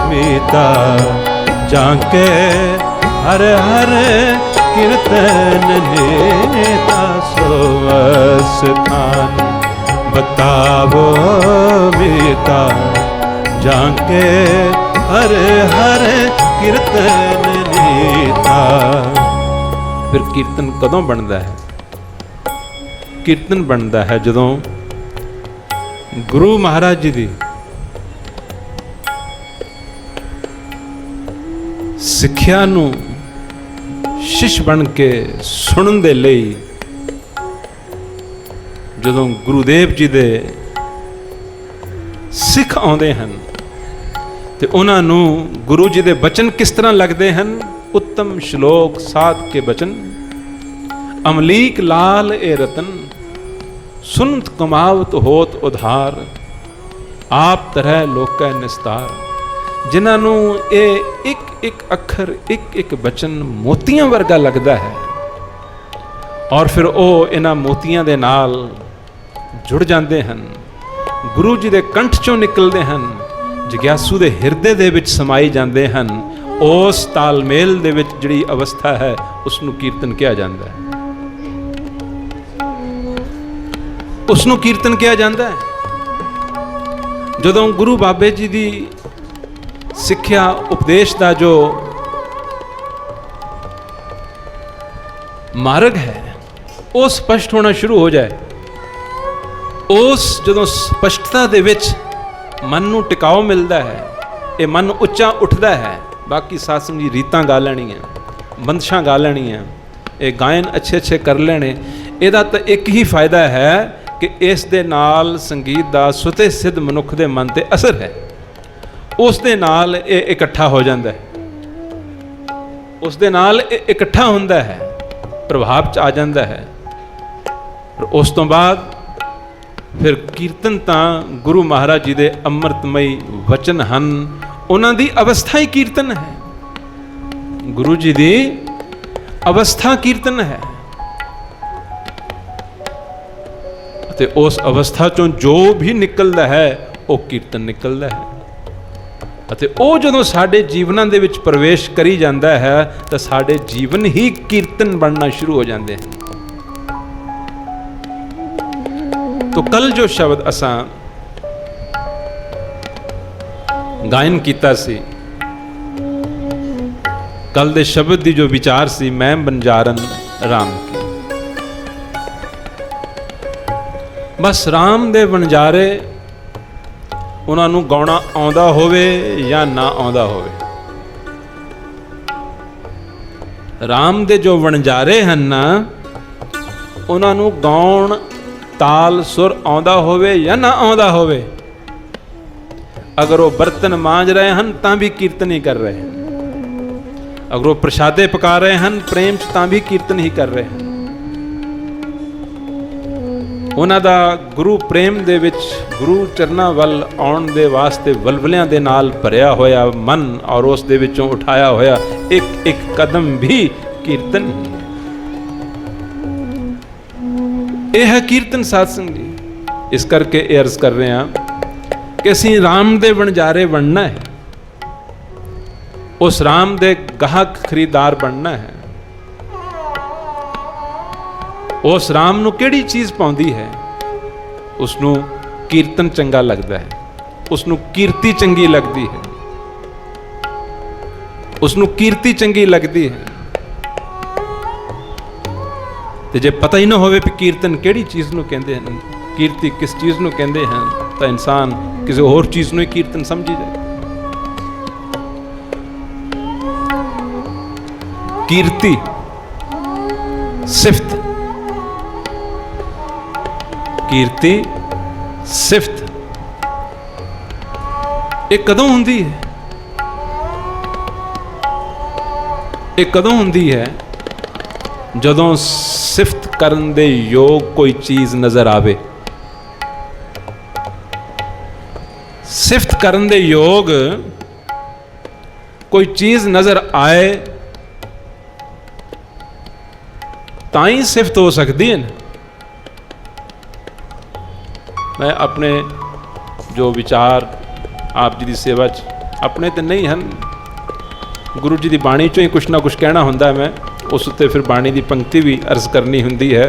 मीता, जाके हर हर कीर्तन नीता, सो स्थान बतावो मीता, जाके हर हर कीर्तन नीता। फिर कीर्तन कदों बनता है? कीर्तन बनता है जदों गुरु महाराज जी दी सिक्ख्या नूं शिष्य बन के सुनन दे लई जदों गुरुदेव जी दे सिख आउंदे हन ते उन्हां नूं गुरु जी दे बचन किस तरह लगदे हन? उत्तम श्लोक साध के बचन, अमलीक लाल ए रतन, सुनत कमावत होत उधार, आप तरह लोकै निस्तार। जिन्हां नूं ये एक एक अखर एक एक बचन मोतियां वर्गा लगदा है, और फिर ਉਹ इन्हां मोतियां दे नाल जुड़ जाते हैं, गुरु जी दे कंठ चों निकलते हैं, जग्यासू दे हिरदे दे विच समाई जाते हैं। उस तालमेल दे विच जिहड़ी अवस्था है उसनूं कीर्तन कहा जाता है। उसनों कीर्तन किया जाता है। जदों गुरु बाबे जी की सिक्ख्या उपदेश का जो मार्ग है वो स्पष्ट होना शुरू हो जाए, उस जदों स्पष्टता दे विच मन नूं टिकाव मिलता है, ये मन उच्चा उठता है। बाकी सासंग जी रीतां गा लैणियां, बंदिशां गा लैणियां, ये गायन अच्छे अच्छे कर लेने, इहदा तो एक ही फायदा है कि इस दे नाल संगीत दा सुते सिद्ध मनुख दे मन ते असर है, उस दे नाल ये इकट्ठा हो जाता है, उस दे नाल इकट्ठा हुंदा है, प्रभाव च आ जाता है। उस तो बाद फिर कीर्तन तां गुरु महाराज जी दे अमृतमई वचन हन, उन्हां दी अवस्था ही कीर्तन है। गुरु जी दी अवस्था कीर्तन है, ते उस अवस्था चों जो भी निकलदा है वो कीर्तन निकलदा है। ਅਤੇ ਉਹ ਜਦੋਂ ਸਾਡੇ ਜੀਵਨਾਂ ਦੇ ਵਿੱਚ ਪ੍ਰਵੇਸ਼ ਕਰੀ ਜਾਂਦਾ ਹੈ ਤਾਂ ਸਾਡੇ ਜੀਵਨ ਹੀ ਕੀਰਤਨ ਬਣਨਾ ਸ਼ੁਰੂ ਹੋ ਜਾਂਦੇ ਹਨ। तो कल जो शब्द असां गायन कीता सी, कल दे शब्द दी जो विचार सी, मैं बंजारन राम की। बस राम दे बनजारे उन्हां नूं गाउणा आउंदा होवे या ना आउंदा होवे, राम दे जो वणजारे हन ना उन्हां नूं गाउण ताल सुर आउंदा होवे या ना आउंदा होवे, अगर वो बर्तन मांज रहे हैं तां भी कीर्तन ही कर रहे हैं, अगर वो प्रसादे पका रहे हैं प्रेम च तां भी कीर्तन ही कर रहे हैं। उन्हां दा गुरु प्रेम दे विच गुरु चरनां वल आउण दे वास्ते वलवलियां दे नाल भरिया होया मन और उस दे विचों उठाया होया एक एक कदम भी कीर्तन। यह है कीर्तन सत्संग जी। इस करके ये अर्ज कर रहे हैं कि असीं राम दे वणजारे बनना है, उस राम दे गाहक खरीदार बनना है। उस राम नूं किहड़ी चीज़ पाउंदी है, उसनूं कीर्तन चंगा लगता है, उसनूं कीर्ति चंगी लगती है, उसनूं कीर्ति चंगी लगती है। ते जे पता ही ना होवे कि कीर्तन किहड़ी चीज़ नूं कहंदे हन, कीर्ति किस चीज़ नूं कहंदे हन, तो इंसान किसी होर चीज़ नूं ही कीर्तन समझी जाए। कीर्ति सिफत, कीर्ति सिफत ਇਹ ਕਦੋਂ ਹੁੰਦੀ ਹੈ? ਇਹ ਕਦੋਂ ਹੁੰਦੀ ਹੈ? ਜਦੋਂ ਸਿਫਤ ਕਰਨ ਦੇ ਯੋਗ ਕੋਈ ਚੀਜ਼ ਨਜ਼ਰ ਆਵੇ। ਸਿਫਤ ਕਰਨ ਦੇ ਯੋਗ ਕੋਈ ਚੀਜ਼ ਨਜ਼ਰ ਆਏ ਤਾਂ ਹੀ ਸਿਫਤ ਹੋ ਸਕਦੀ ਹੈ। मैं अपने जो विचार आप जी की सेवा अपने तो नहीं हैं, गुरु जी की बाणी चों ही कुछ ना कुछ कहना होंदा, मैं उस उत्ते फिर बाणी की पंक्ति भी अर्ज करनी होंदी है,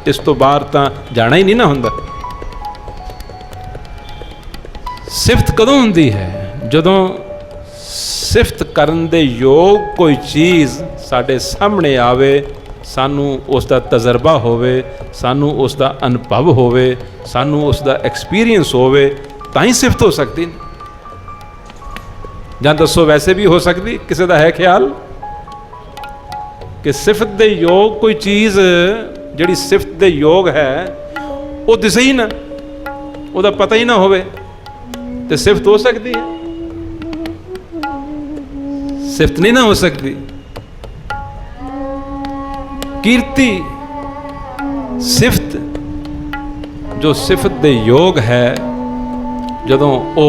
इस तो बाहर तो जाना ही नहीं ना होंदा। सिफत कदों होंदी है? जदों सिफत करन दे योग कोई चीज़ साडे सामने आवे, सानू उसका तजर्बा होवे, सानू उसका अनुभव होवे, सानू उसका एक्सपीरियंस होवे, तां ही सिफत हो सकती। जां दसो वैसे भी हो सकती? किसी का है ख्याल कि सिफत दे योग कोई चीज़ जिहड़ी सिफत दे योग है वो दिसे ही ना, उसका पता ही ना होवे ते सिफत हो सकती है? सिफत नहीं ना हो सकती। कीर्ति सिफत जो सिफत दे योग है, जदों वो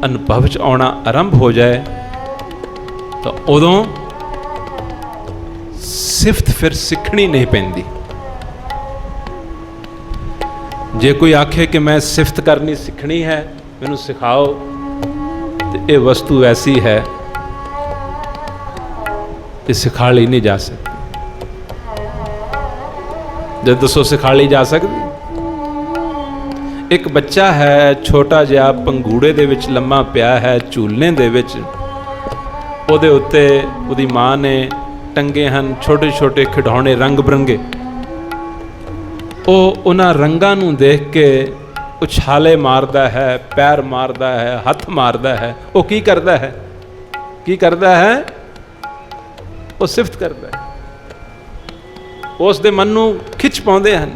अनुभव च आना आरंभ हो जाए तो उदों सिफत फिर सीखनी नहीं पैंदी। जे कोई आखे कि मैं सिफत करनी सीखनी है, मैनू सिखाओ, तो ये वस्तु ऐसी है कि सिखा ली नहीं जा सकती। जो दसो सिखाली जा सकती। एक बच्चा है छोटा जिहा पंगूड़े दे विच लम्मा पिया है झूलने दे विच, ਉਹਦੇ ਉੱਤੇ ਉਹਦੀ माँ ने टंगे ਹਨ छोटे छोटे खिडौने रंग बिरंगे। ਉਹ ਉਹਨਾਂ रंगां ਨੂੰ देख के उछाले मारदा है, पैर मारदा है, हथ मारदा है। वो की करदा है? की करदा है? वो सिफत करदा है। उस दे मन नूं खिच पाउंदे हन,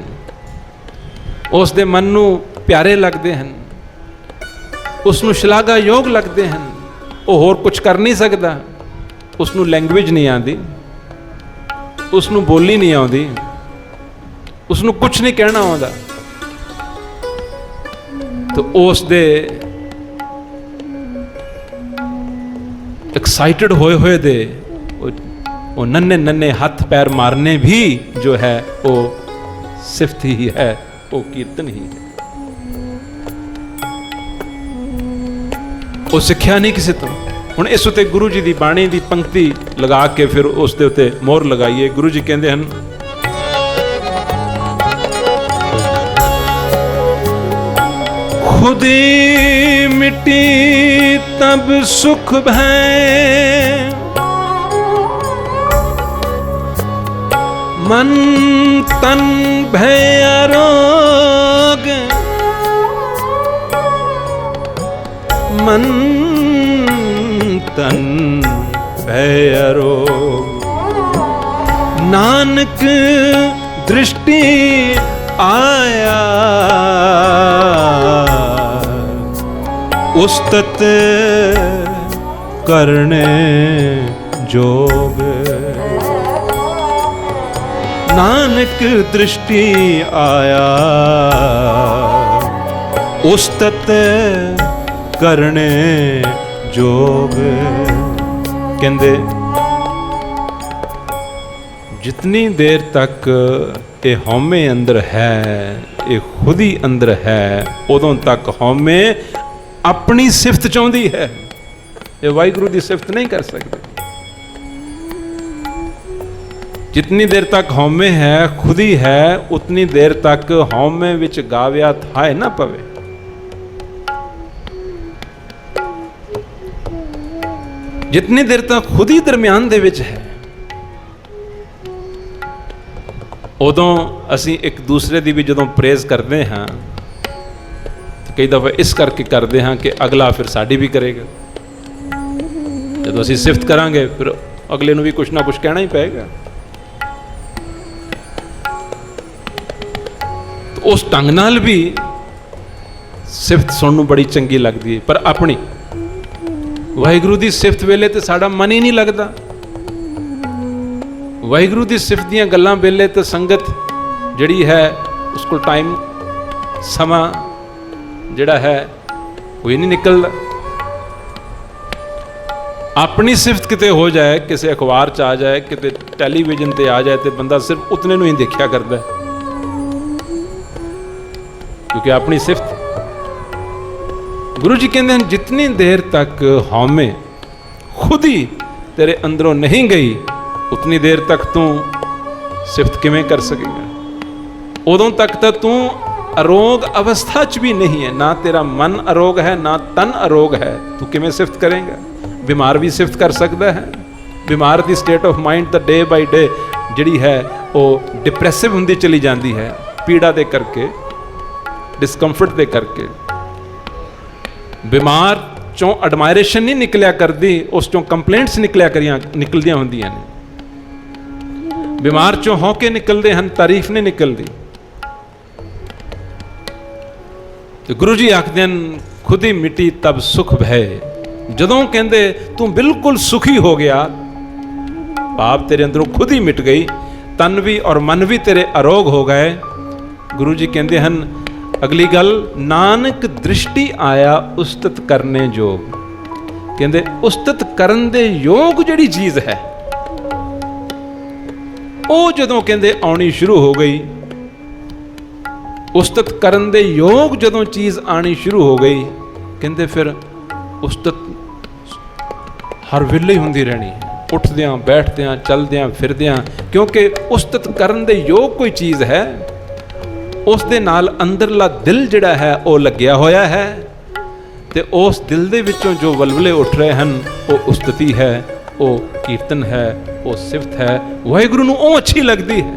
उस दे मन नूं प्यारे लगदे हन, उसनूं शलाघायोग लगदे हन। वो होर कुछ कर नहीं सकदा, उसनूं लैंग्वेज नहीं आती, उसनूं बोली नहीं आती, उसनूं कुछ नहीं कहना आउंदा। तो उस दे एक्साइटेड होए होए दे वो नन्हे नन्हे हाथ पैर मारने भी जो है वो सिफत ही है, वो कीर्तन ही है। वो सिक्ख्या नहीं किसी तो। हुण इस उत्ते गुरु जी की बाणी की पंक्ति लगा के फिर उस दे उत्ते मोहर लगाइए। गुरु जी कहते हैं, खुदी मिट्टी तब सुख भय, मन तन भय रोग, मन तन भय रोग। नानक दृष्टि आया उस्तत करने जोग। नानक दृष्टि आया उस्तत करने जोग। कहंदे जितनी देर तक ये हौमे अंदर है, ये खुद ही अंदर है, उदों तक हौमे अपनी सिफत चाहती है। ये वाहिगुरु की सिफत नहीं कर सकते। जितनी देर तक हौमे है, खुद ही है, उतनी देर तक हौमे विच गाव्या थाए ना पवे। जितनी देर तक खुद ही दरम्यान दे विच है, उदों असी एक दूसरे की भी जदों प्रेज करते हाँ, कई दफा इस करके करते हाँ कि अगला फिर साड़ी भी करेगा। जब असी सिफत करांगे फिर अगले नूं भी कुछ ना कुछ कहना ही पेगा। तो उस ढंग नाल भी सिफत सुनने नूं बड़ी चंगी लगती है, पर अपनी वाहिगुरु की सिफत वेले तो साडा मन ही नहीं लगता। वाहिगुरु की सिफत दीयां गल्लां वेले तो संगत जिहड़ी है उसको टाइम समा जिहड़ा है कोई नहीं निकलता। अपनी सिफत किते हो जाए, किसी अखबार च आ जाए, किते टैलीविजन ते आ जाए, तो बंदा सिर्फ उतने नूं ही देखा करता है, क्योंकि अपनी सिफत। गुरु जी कहते हैं जितनी देर तक हौमे खुद ही तेरे अंदरों नहीं गई, उतनी देर तक तू सिफत किवें कर सकेगा। उदों तक तो तू अरोग अवस्था च भी नहीं है, ना तेरा मन अरोग है, ना तन अरोग है, तू किवें सिफत करेगा। बीमार भी सिफत कर सकता है। बीमार की स्टेट ऑफ माइंड तो डे बाई डे जिहड़ी है वो डिप्रैसिव हुंदी चली जाती है, पीड़ा दे करके, डिस्कंफर्ट दे करके। बीमार चों एडमायरेशन नहीं निकलिया करती, उस चों कंप्लेंट्स निकलदियां होंदियां ने। बीमार चों हौके निकलते हैं, तारीफ नहीं निकलती। तो गुरु जी आखदे खुद ही मिट्टी तब सुख भय। जदों कहंदे तू बिल्कुल सुखी हो गया, पाप तेरे अंदरों खुद ही मिट गई, तन भी और मन भी तेरे अरोग हो गए। गुरु जी कहंदे हन अगली गल, नानक दृष्टि आया उस्तत करने जोग। कहंदे उस्तत करन दे योग जिहड़ी चीज है ਉਹ ਜਦੋਂ ਕਹਿੰਦੇ ਆਉਣੀ ਸ਼ੁਰੂ ਹੋ ਗਈ, ਉਸਤਤ ਕਰਨ ਦੇ ਯੋਗ ਜਦੋਂ ਚੀਜ਼ ਆਣੀ ਸ਼ੁਰੂ ਹੋ ਗਈ, ਕਹਿੰਦੇ ਫਿਰ ਉਸਤਤ ਹਰ ਵੇਲੇ ਹੀ ਹੁੰਦੀ ਰਹਿਣੀ ਹੈ। ਉੱਠਦਿਆਂ ਬੈਠਦਿਆਂ ਚਲਦਿਆਂ ਫਿਰਦਿਆਂ, ਕਿਉਂਕਿ ਉਸਤਤ ਕਰਨ ਦੇ ਯੋਗ ਕੋਈ ਚੀਜ਼ ਹੈ, ਉਸ ਦੇ ਨਾਲ ਅੰਦਰਲਾ ਦਿਲ ਜਿਹੜਾ ਹੈ ਉਹ ਲੱਗਿਆ ਹੋਇਆ ਹੈ, ਤੇ ਉਸ ਦਿਲ ਦੇ ਵਿੱਚੋਂ ਜੋ ਵਲਵਲੇ ਉੱਠ ਰਹੇ ਹਨ ਉਹ ਉਸਤਤੀ ਹੈ, ਉਹ ਕੀਰਤਨ ਹੈ, ਉਹ ਸਿਫਤ ਹੈ। ਵਾਹਿਗੁਰੂ ਨੂੰ ਉਹ ਅੱਛੀ ਲੱਗਦੀ ਹੈ,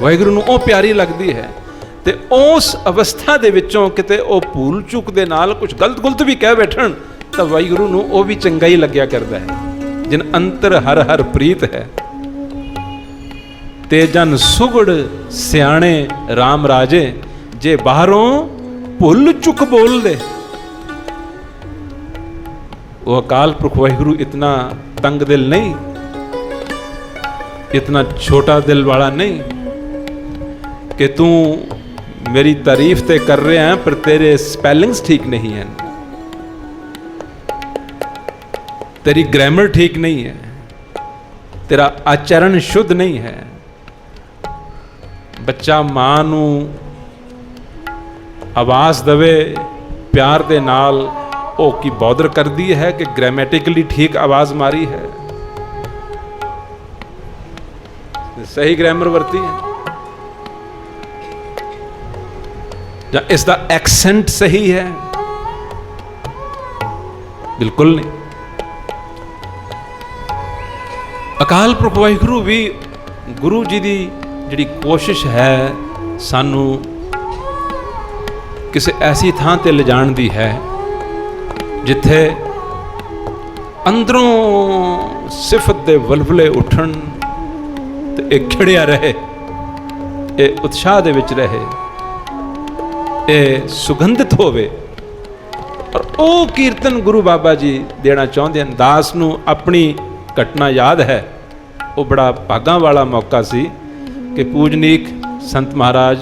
ਵਾਹਿਗੁਰੂ ਨੂੰ ਉਹ ਪਿਆਰੀ ਲੱਗਦੀ ਹੈ। ਤੇ ਉਸ ਅਵਸਥਾ ਦੇ ਵਿੱਚੋਂ ਕਿਤੇ ਉਹ ਭੂਲ ਚੁੱਕ ਦੇ ਨਾਲ ਕੁਝ ਗਲਤ ਗੁਲਤ ਵੀ ਕਹਿ ਬੈਠਣ ਤਾਂ ਵਾਹਿਗੁਰੂ ਨੂੰ ਉਹ ਵੀ ਚੰਗਾ ਹੀ ਲੱਗਿਆ ਕਰਦਾ ਹੈ। ਜਿਨ ਅੰਤਰ ਹਰ ਹਰ ਪ੍ਰੀਤ ਹੈ, ਤੇ ਜਨ ਸੁਗੜ ਸਿਆਣੇ RAM ਰਾਜੇ, ਜੇ ਬਾਹਰੋਂ ਭੁੱਲ ਚੁੱਕ ਬੋਲਦੇ। ਉਹ ਅਕਾਲ ਪੁਰਖ ਵਾਹਿਗੁਰੂ ਇਤਨਾ ਤੰਗ ਦਿਲ ਨਹੀਂ, ਇਤਨਾ ਛੋਟਾ ਦਿਲ ਵਾਲਾ ਨਹੀਂ ਕਿ ਤੂੰ मेरी तारीफ ते कर रहे हैं पर तेरे स्पेलिंग्स ठीक नहीं हैं, तेरी ग्रामर ठीक नहीं है, तेरा आचरण शुद्ध नहीं है। बच्चा मां नू आवाज़ दवे प्यार दे नाल, ओ की बॉदर कर दी है कि ग्रामेटिकली ठीक आवाज़ मारी है, सही ग्रामर वरती है, ਜਾਂ ਇਸ ਦਾ ਐਕਸੈਂਟ ਸਹੀ ਹੈ? ਬਿਲਕੁਲ ਨਹੀਂ। ਅਕਾਲ ਪੁਰਖ ਵਾਹਿਗੁਰੂ ਵੀ ਗੁਰੂ ਜੀ ਦੀ ਜਿਹੜੀ ਕੋਸ਼ਿਸ਼ ਹੈ ਸਾਨੂੰ ਕਿਸੇ ਐਸੀ ਥਾਂ ਤੇ ਲਿਜਾਣ ਦੀ ਹੈ ਜਿੱਥੇ ਅੰਦਰੋਂ ਸਿਫਤ ਦੇ ਵਲਵਲੇ ਉੱਠਣ ਤੇ ਇਹ ਖਿੜਿਆ ਰਹੇ, ਇਹ ਉਤਸ਼ਾਹ ਦੇ ਵਿੱਚ ਰਹੇ, ਇਹ ਸੁਗੰਧਿਤ ਹੋਵੇ। ਔਰ ਉਹ ਕੀਰਤਨ ਗੁਰੂ ਬਾਬਾ ਜੀ ਦੇਣਾ ਚਾਹੁੰਦੇ ਹਨ। ਦਾਸ ਨੂੰ ਆਪਣੀ ਘਟਨਾ ਯਾਦ ਹੈ, ਉਹ ਬੜਾ ਭਾਗਾਂ ਵਾਲਾ ਮੌਕਾ ਸੀ ਕਿ ਪੂਜਨੀਕ ਸੰਤ ਮਹਾਰਾਜ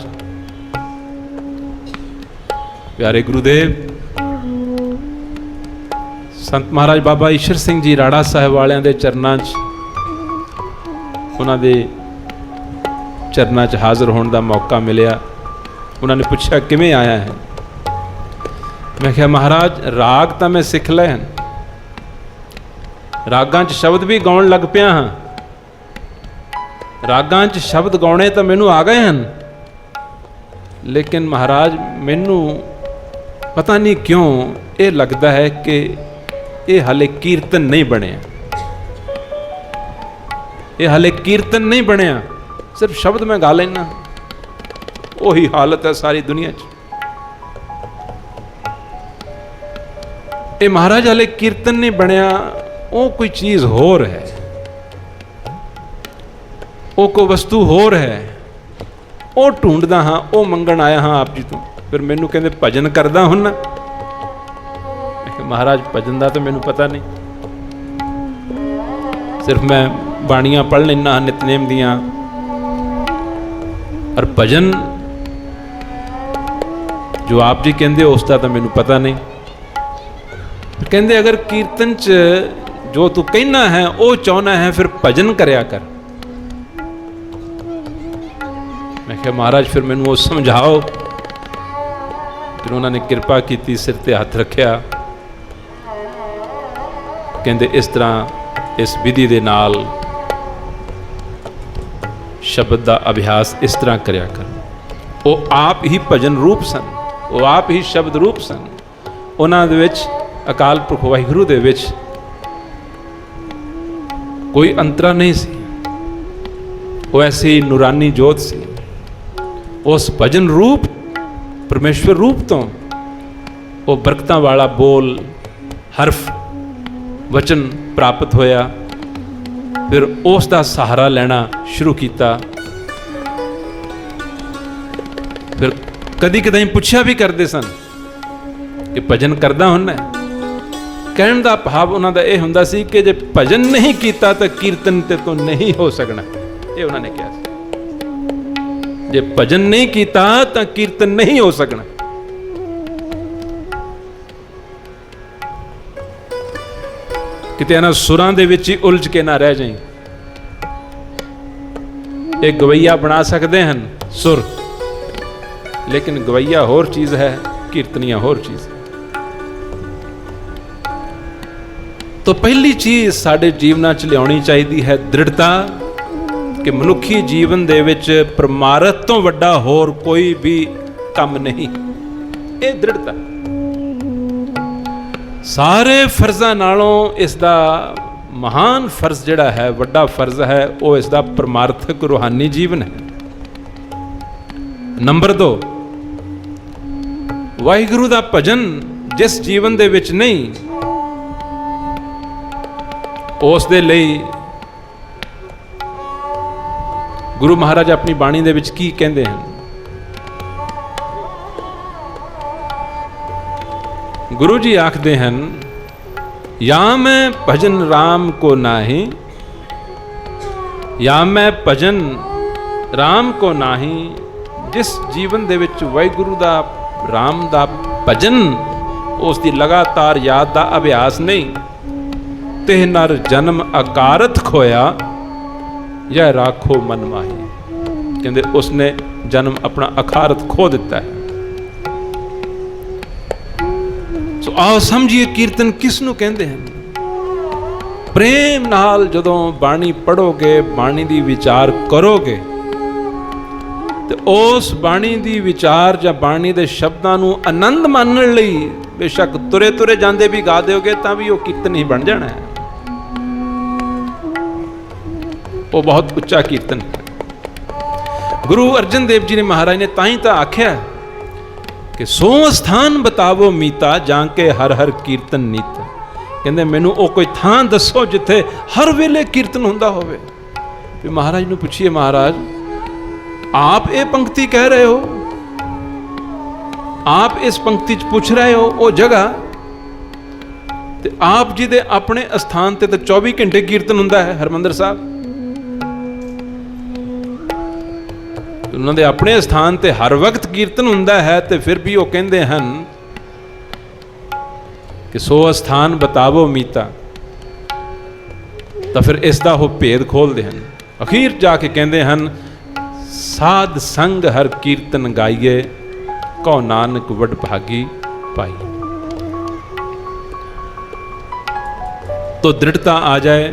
ਪਿਆਰੇ ਗੁਰੂਦੇਵ ਸੰਤ ਮਹਾਰਾਜ ਬਾਬਾ ਈਸ਼ਰ ਸਿੰਘ ਜੀ ਰਾੜਾ ਸਾਹਿਬ ਵਾਲਿਆਂ ਦੇ ਚਰਨਾਂ 'ਚ, ਉਹਨਾਂ ਦੇ ਚਰਨਾਂ 'ਚ ਹਾਜ਼ਰ ਹੋਣ ਦਾ ਮੌਕਾ ਮਿਲਿਆ। ਉਹਨਾਂ ਨੇ ਪੁੱਛਿਆ ਕਿਵੇਂ ਆਇਆ ਹੈ? ਮੈਂ ਕਿਹਾ ਮਹਾਰਾਜ ਰਾਗ ਤਾਂ ਮੈਂ ਸਿੱਖ ਲਏ ਹਨ, ਰਾਗਾਂ 'ਚ ਸ਼ਬਦ ਵੀ ਗਾਉਣ ਲੱਗ ਪਿਆ ਹਾਂ, ਰਾਗਾਂ 'ਚ ਸ਼ਬਦ ਗਾਉਣੇ ਤਾਂ ਮੈਨੂੰ ਆ ਗਏ ਹਨ, ਲੇਕਿਨ ਮਹਾਰਾਜ ਮੈਨੂੰ ਪਤਾ ਨਹੀਂ ਕਿਉਂ ਇਹ ਲੱਗਦਾ ਹੈ ਕਿ ਇਹ ਹਾਲੇ ਕੀਰਤਨ ਨਹੀਂ ਬਣਿਆ, ਇਹ ਹਾਲੇ ਕੀਰਤਨ ਨਹੀਂ ਬਣਿਆ, ਸਿਰਫ ਸ਼ਬਦ ਮੈਂ ਗਾ ਲੈਣਾ। ਉਹੀ ਹਾਲਤ ਹੈ ਸਾਰੀ ਦੁਨੀਆ 'ਚ। ਇਹ ਮਹਾਰਾਜ ਹਾਲੇ ਕੀਰਤਨ ਨਹੀਂ ਬਣਿਆ, ਉਹ ਕੋਈ ਚੀਜ਼ ਹੋਰ ਹੈ, ਉਹ ਕੋਈ ਵਸਤੂ ਹੋਰ ਹੈ, ਉਹ ਢੂੰਡਦਾ ਹਾਂ, ਉਹ ਮੰਗਣ ਆਇਆ ਹਾਂ ਆਪ ਜੀ ਤੋਂ। ਫਿਰ ਮੈਨੂੰ ਕਹਿੰਦੇ ਭਜਨ ਕਰਦਾ ਹੁਣ ਨਾ। ਮੈਂ ਕਿਹਾ ਮਹਾਰਾਜ ਭਜਨ ਦਾ ਤਾਂ ਮੈਨੂੰ ਪਤਾ ਨਹੀਂ, ਸਿਰਫ ਮੈਂ ਬਾਣੀਆਂ ਪੜ੍ਹ ਲੈਣਾ ਨਿਤਨੇਮ ਦੀਆਂ, ਔਰ ਭਜਨ ਜੋ ਆਪ ਜੀ ਕਹਿੰਦੇ ਉਸ ਦਾ ਤਾਂ ਮੈਨੂੰ ਪਤਾ ਨਹੀਂ। ਕਹਿੰਦੇ ਅਗਰ ਕੀਰਤਨ 'ਚ ਜੋ ਤੂੰ ਕਹਿਣਾ ਹੈ ਉਹ ਚਾਹੁੰਦਾ ਹੈ ਫਿਰ ਭਜਨ ਕਰਿਆ ਕਰ। ਮੈਂ ਕਿਹਾ ਮਹਾਰਾਜ ਫਿਰ ਮੈਨੂੰ ਉਹ ਸਮਝਾਓ। ਫਿਰ ਉਹਨਾਂ ਨੇ ਕਿਰਪਾ ਕੀਤੀ, ਸਿਰ ਤੇ ਹੱਥ ਰੱਖਿਆ, ਕਹਿੰਦੇ ਇਸ ਤਰ੍ਹਾਂ ਇਸ ਵਿਧੀ ਦੇ ਨਾਲ ਸ਼ਬਦ ਦਾ ਅਭਿਆਸ ਇਸ ਤਰ੍ਹਾਂ ਕਰਿਆ ਕਰ। ਉਹ ਆਪ ਹੀ ਭਜਨ ਰੂਪ ਸਨ, ਉਹ ਆਪ ਹੀ ਸ਼ਬਦ ਰੂਪ ਸਨ। ਉਹਨਾਂ ਦੇ ਵਿੱਚ ਅਕਾਲ ਪੁਰਖ ਵਾਹਿਗੁਰੂ ਦੇ ਵਿੱਚ ਕੋਈ ਅੰਤਰਾ ਨਹੀਂ ਸੀ, ਉਹ ਐਸੀ ਨੂਰਾਨੀ ਜੋਤ ਸੀ। ਉਸ ਭਜਨ ਰੂਪ ਪਰਮੇਸ਼ਵਰ ਰੂਪ ਤੋਂ ਉਹ ਬਰਕਤਾਂ ਵਾਲਾ ਬੋਲ ਹਰਫ ਵਚਨ ਪ੍ਰਾਪਤ ਹੋਇਆ। ਫਿਰ ਉਸ ਦਾ ਸਹਾਰਾ ਲੈਣਾ ਸ਼ੁਰੂ ਕੀਤਾ। ਫਿਰ ਕਦੀ ਕਦਾਈ ਪੁੱਛਿਆ ਵੀ ਕਰਦੇ ਸਨ ਕਿ ਭਜਨ ਕਰਦਾ ਹੁੰਦਾ? ਕਹਿਣ ਦਾ ਭਾਵ ਉਹਨਾਂ ਦਾ ਇਹ ਹੁੰਦਾ ਸੀ ਕਿ ਜੇ ਭਜਨ ਨਹੀਂ ਕੀਤਾ ਤਾਂ ਕੀਰਤਨ ਤੇ ਤੋਂ ਨਹੀਂ ਹੋ ਸਕਣਾ। ਇਹ ਉਹਨਾਂ ਨੇ ਕਿਹਾ ਸੀ, ਜੇ ਭਜਨ ਨਹੀਂ ਕੀਤਾ ਤਾਂ ਕੀਰਤਨ ਨਹੀਂ ਹੋ ਸਕਣਾ। ਕਿਤੇ ਇਹਨਾਂ ਸੁਰਾਂ ਦੇ ਵਿੱਚ ਹੀ ਉਲਝ ਕੇ ਨਾ ਰਹਿ ਜਾਈਂ। ਇਹ ਗਵਈਆ ਬਣਾ ਸਕਦੇ ਹਨ ਸੁਰ, ਲੇਕਿਨ ਗਵਈਆ ਹੋਰ ਚੀਜ਼ ਹੈ, ਕੀਰਤਨੀਆ ਹੋਰ ਚੀਜ਼ ਹੈ। तो पहली चीज़ साडे जीवनां च लियाउणी चाहिदी है दृढ़ता, कि मनुखी जीवन दे विच परमारथ तो वड्डा होर कोई भी काम नहीं। ये दृढ़ता सारे फर्जां नालों इसदा महान फर्ज जिहड़ा है, वड्डा फर्ज है, वो इसदा परमार्थक रूहानी जीवन है। नंबर 2, वाहिगुरू दा भजन जिस जीवन दे विच नहीं, उस दे लई गुरु महाराज अपनी बाणी दे विच की कहंदे हैं। गुरु जी आखदे हैं, या मैं भजन राम को नाही, या मैं भजन राम को नाही, जिस जीवन दे विच वाहिगुरू दा राम दा भजन, उसकी लगातार याद दा अभ्यास नहीं, ते नर जन्म अकारत खोया, यह राखो मन माही। कहते उसने जन्म अपना अकारत खो दिता है। सो आओ समझिए कीर्तन किसनू कहते हैं। प्रेम नाल जदों बाणी पढ़ोगे, बाणी दी विचार करोगे, तो उस बाणी दी विचार या बाणी दे शब्दां नू आनंद मानने लई बेशक तुरे तुरे जांदे भी गा दोगे तां भी वो कीर्तन ही बन जाना है। वो बहुत उच्चा कीर्तन है। गुरु अर्जन देव जी ने महाराज ने ताई तो आख्या कि 100 स्थान बतावो मीता, जाके हर हर कीर्तन नीता। कहते मैनू ओ कोई थां दसो जिथे हर वेले कीर्तन हुंदा होवे। फिर महाराज नू पूछिए, महाराज आप ये पंक्ति कह रहे हो, आप इस पंक्ति च पूछ रहे हो वो जगह, ते आप जी दे अपने स्थान ते 24 घंटे कीर्तन हुंदा है हरमंदर साहब। उन्होंने अपने स्थान ते हर वक्त कीर्तन हुंदा है, तो फिर भी वो कहते हैं कि 100 स्थान बतावो मीता। तो फिर इसका वो भेद खोलते हैं। अखीर जाके कहते हैं, साध संग हर कीर्तन गाइए, कौ नानक वड भागी पाई। तो दृढ़ता आ जाए,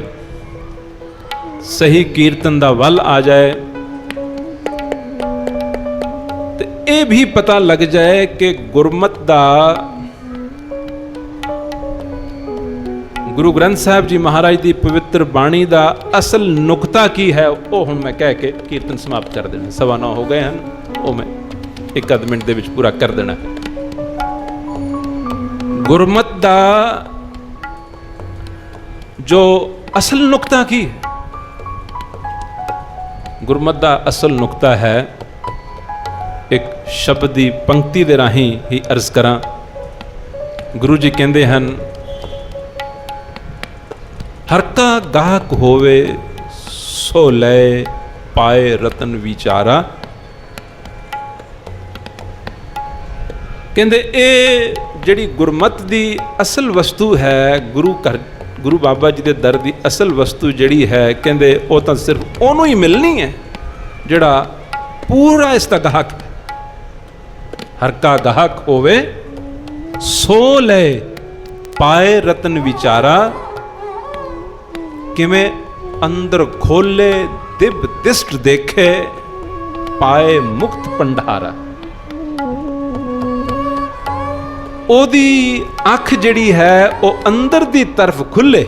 सही कीर्तन दा वल आ जाए, ये भी पता लग जाए कि गुरमत दा, गुरु ग्रंथ साहब जी महाराज की पवित्र बाणी दा असल नुकता की है, वो हुण मैं कह के कीर्तन समाप्त कर देना। 9:15 हो गए हैं, वो मैं 1 मिनट दे विच पूरा कर देना है। गुरमत दा जो असल नुकता की है, गुरमत दा असल नुकता है, एक शब्द की पंक्ति दे राही ही अर्ज करा। गुरु जी कहते हैं, हर का गाहक होवे सो लय पाए रतन विचारा। कहते ये जिहड़ी गुरमत की असल वस्तु है, गुरु बाबा जी के दर की असल वस्तु जिहड़ी है, कहते वो तो सिर्फ ओनू ही मिलनी है जिहड़ा पूरा इसका गाहक है। हर का गाहक होवे सो लय पाए रतन विचारा। किवें अंदर खोले दिव्य दिष्ट देखे, पाए मुक्त भंडारा। ओदी अख जिहड़ी है वो अंदर दी तरफ खुले,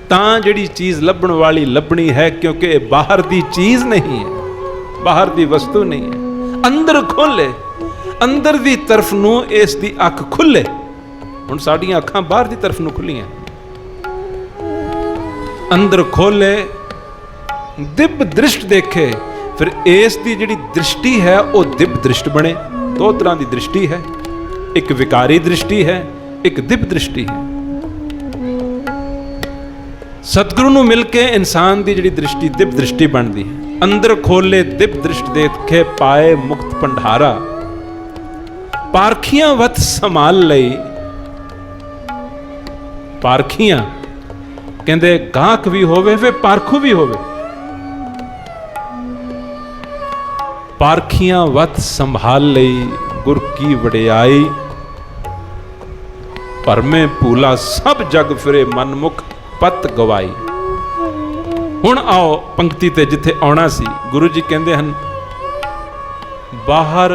तां जिहड़ी चीज लभण वाली लभणी है, क्योंकि बाहर दी चीज नहीं है, बाहर दी वस्तु नहीं है। अंदर खोले, अंदर दी तरफ नू इस दी अख खुले। हुण साडियां अखां बाहर दी तरफ नू खुलियां, अंदर खोले दिव्य दृष्ट देखे। फिर इस दी जिहड़ी दृष्टि है वो दिव्य दृष्ट बने। 2 तरह की दृष्टि है, एक विकारी दृष्टि है, एक दिव्य दृष्टि है। सतगुरु नू मिलके इंसान की जिहड़ी दृष्टि दिव्य दृष्टि बनती है। अंदर खोले दिव्य दृष्ट देखे, पाए मुक्त भंडारा। पारखियां वत संभाल लई। पारखियां कहते गाहक भी होवे वे पारखू भी होवे। पारखियां वत संभाल लई गुर की वडियाई। भरमे भूला सब जग फिरे मनमुख पत गवाई। हुण आओ पंक्ति ते जिथे आना सी, गुरु जी कहते हैं बाहर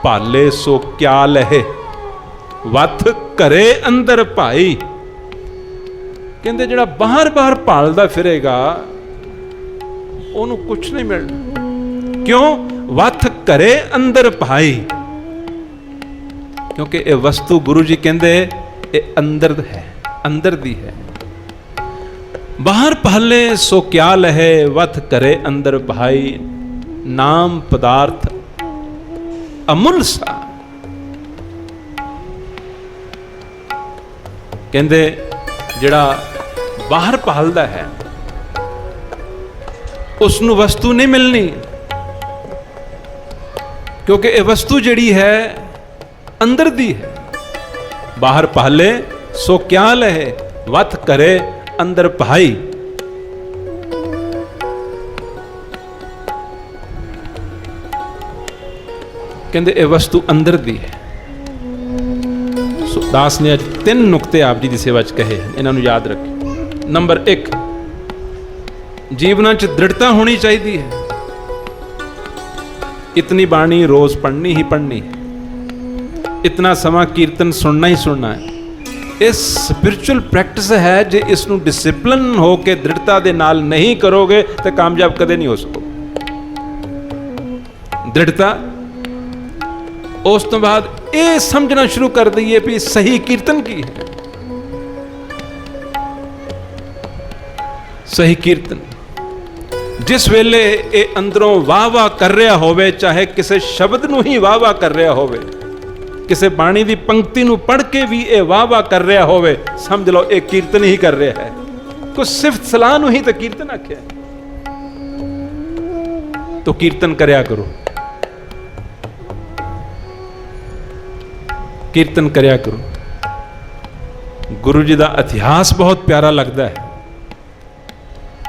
भाले सो क्या लहे वथ घरे अंदर भाई। कहते जिहड़ा बाहर बाहर भालदा फिरेगा ओनू कुछ नहीं मिलना। क्यों? वथ घरे अंदर भाई, क्योंकि ये वस्तु गुरु जी कहते ये अंदर है, अंदर दी है। बाहर भाले सो क्या लहे वथ घरे अंदर भाई, नाम पदार्थ अमुल सा। कहते जिहड़ा बाहर भालदा है उसनू वस्तु नहीं मिलनी, क्योंकि ये वस्तु जिहड़ी है अंदर दी है। बाहर भाले सो क्या लहे वथ करे अंदर भाई। कहते ये वस्तु अंदर दी है। सो दास ने अज 3 नुकते आप जी की सेवा च कहे, इन्हों याद रखें। नंबर 1, जीवना च दृढ़ता होनी चाहिए है। इतनी बाणी रोज पढ़नी ही पढ़नी है, इतना समा कीर्तन सुनना ही सुनना है। ये स्पिरिचुअल प्रैक्टिस है, जे इसनू डिसिप्लिन हो के दृढ़ता दे नाल नहीं करोगे तो कामयाब कदे नहीं हो सकोगे। दृढ़ता उस तो बाद ये समझना शुरू कर दईए भी सही कीर्तन की है। सही कीर्तन जिस वेले ये अंदरों वाह वाह कर रहा होवे, चाहे किसी शब्द नू ही वाह वाह कर रहा होवे, किसी बाणी की पंक्ति नू पढ़ के भी ये वाह वाह कर रहा होवे, समझ लो ये कीर्तन ही कर रहा है। कुछ सिर्फ सलाह नू ही तो कीर्तन आख्या। तो कीर्तन करया करो, कीर्तन करया करो। गुरु जी का इतिहास बहुत प्यारा लगता है।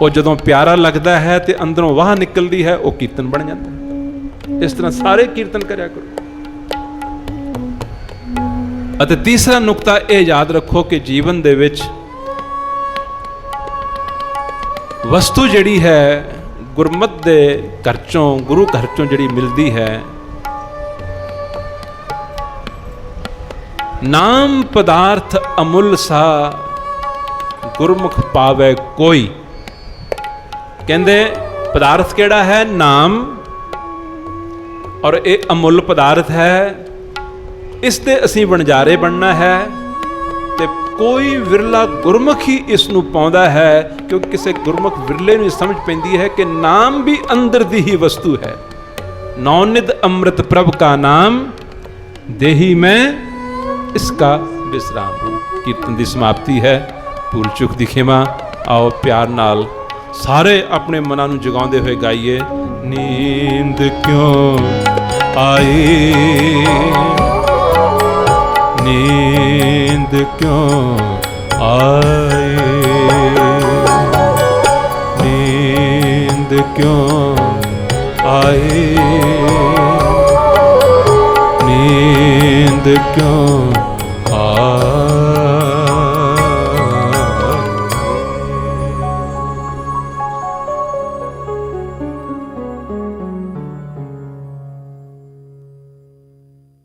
वो जदों प्यारा लगता है तो अंदरों वाह निकलती है, वो कीर्तन बन जाता है। इस तरह सारे कीर्तन करया करो। अते तीसरा नुकता यह याद रखो कि जीवन दे विच वस्तु जिहड़ी है गुरमत दे घर चों, गुरु घर चों जिहड़ी मिलती है, नाम पदार्थ अमुल सा गुरमुख पावे कोई। कहते पदार्थ केड़ा है? नाम, और ये अमुल पदार्थ है। इसते असी वणजारे बनना है, ते कोई विरला गुरमुख ही इसनू पाउंदा है, क्योंकि किसी गुरमुख विरले नूं समझ पैंदी है कि नाम भी अंदर दी ही वस्तु है। नौनिध अमृत प्रभ का नाम देही में इसका विश्राम। कीर्तन की समाप्ति है। भूल चुक दी खिमा। आओ प्यार नाल सारे अपने मनां नूं जगाउंदे होए गाइए। नींद क्यों आई, नींद क्यों आई, नींद क्यों आई, नींद क्यों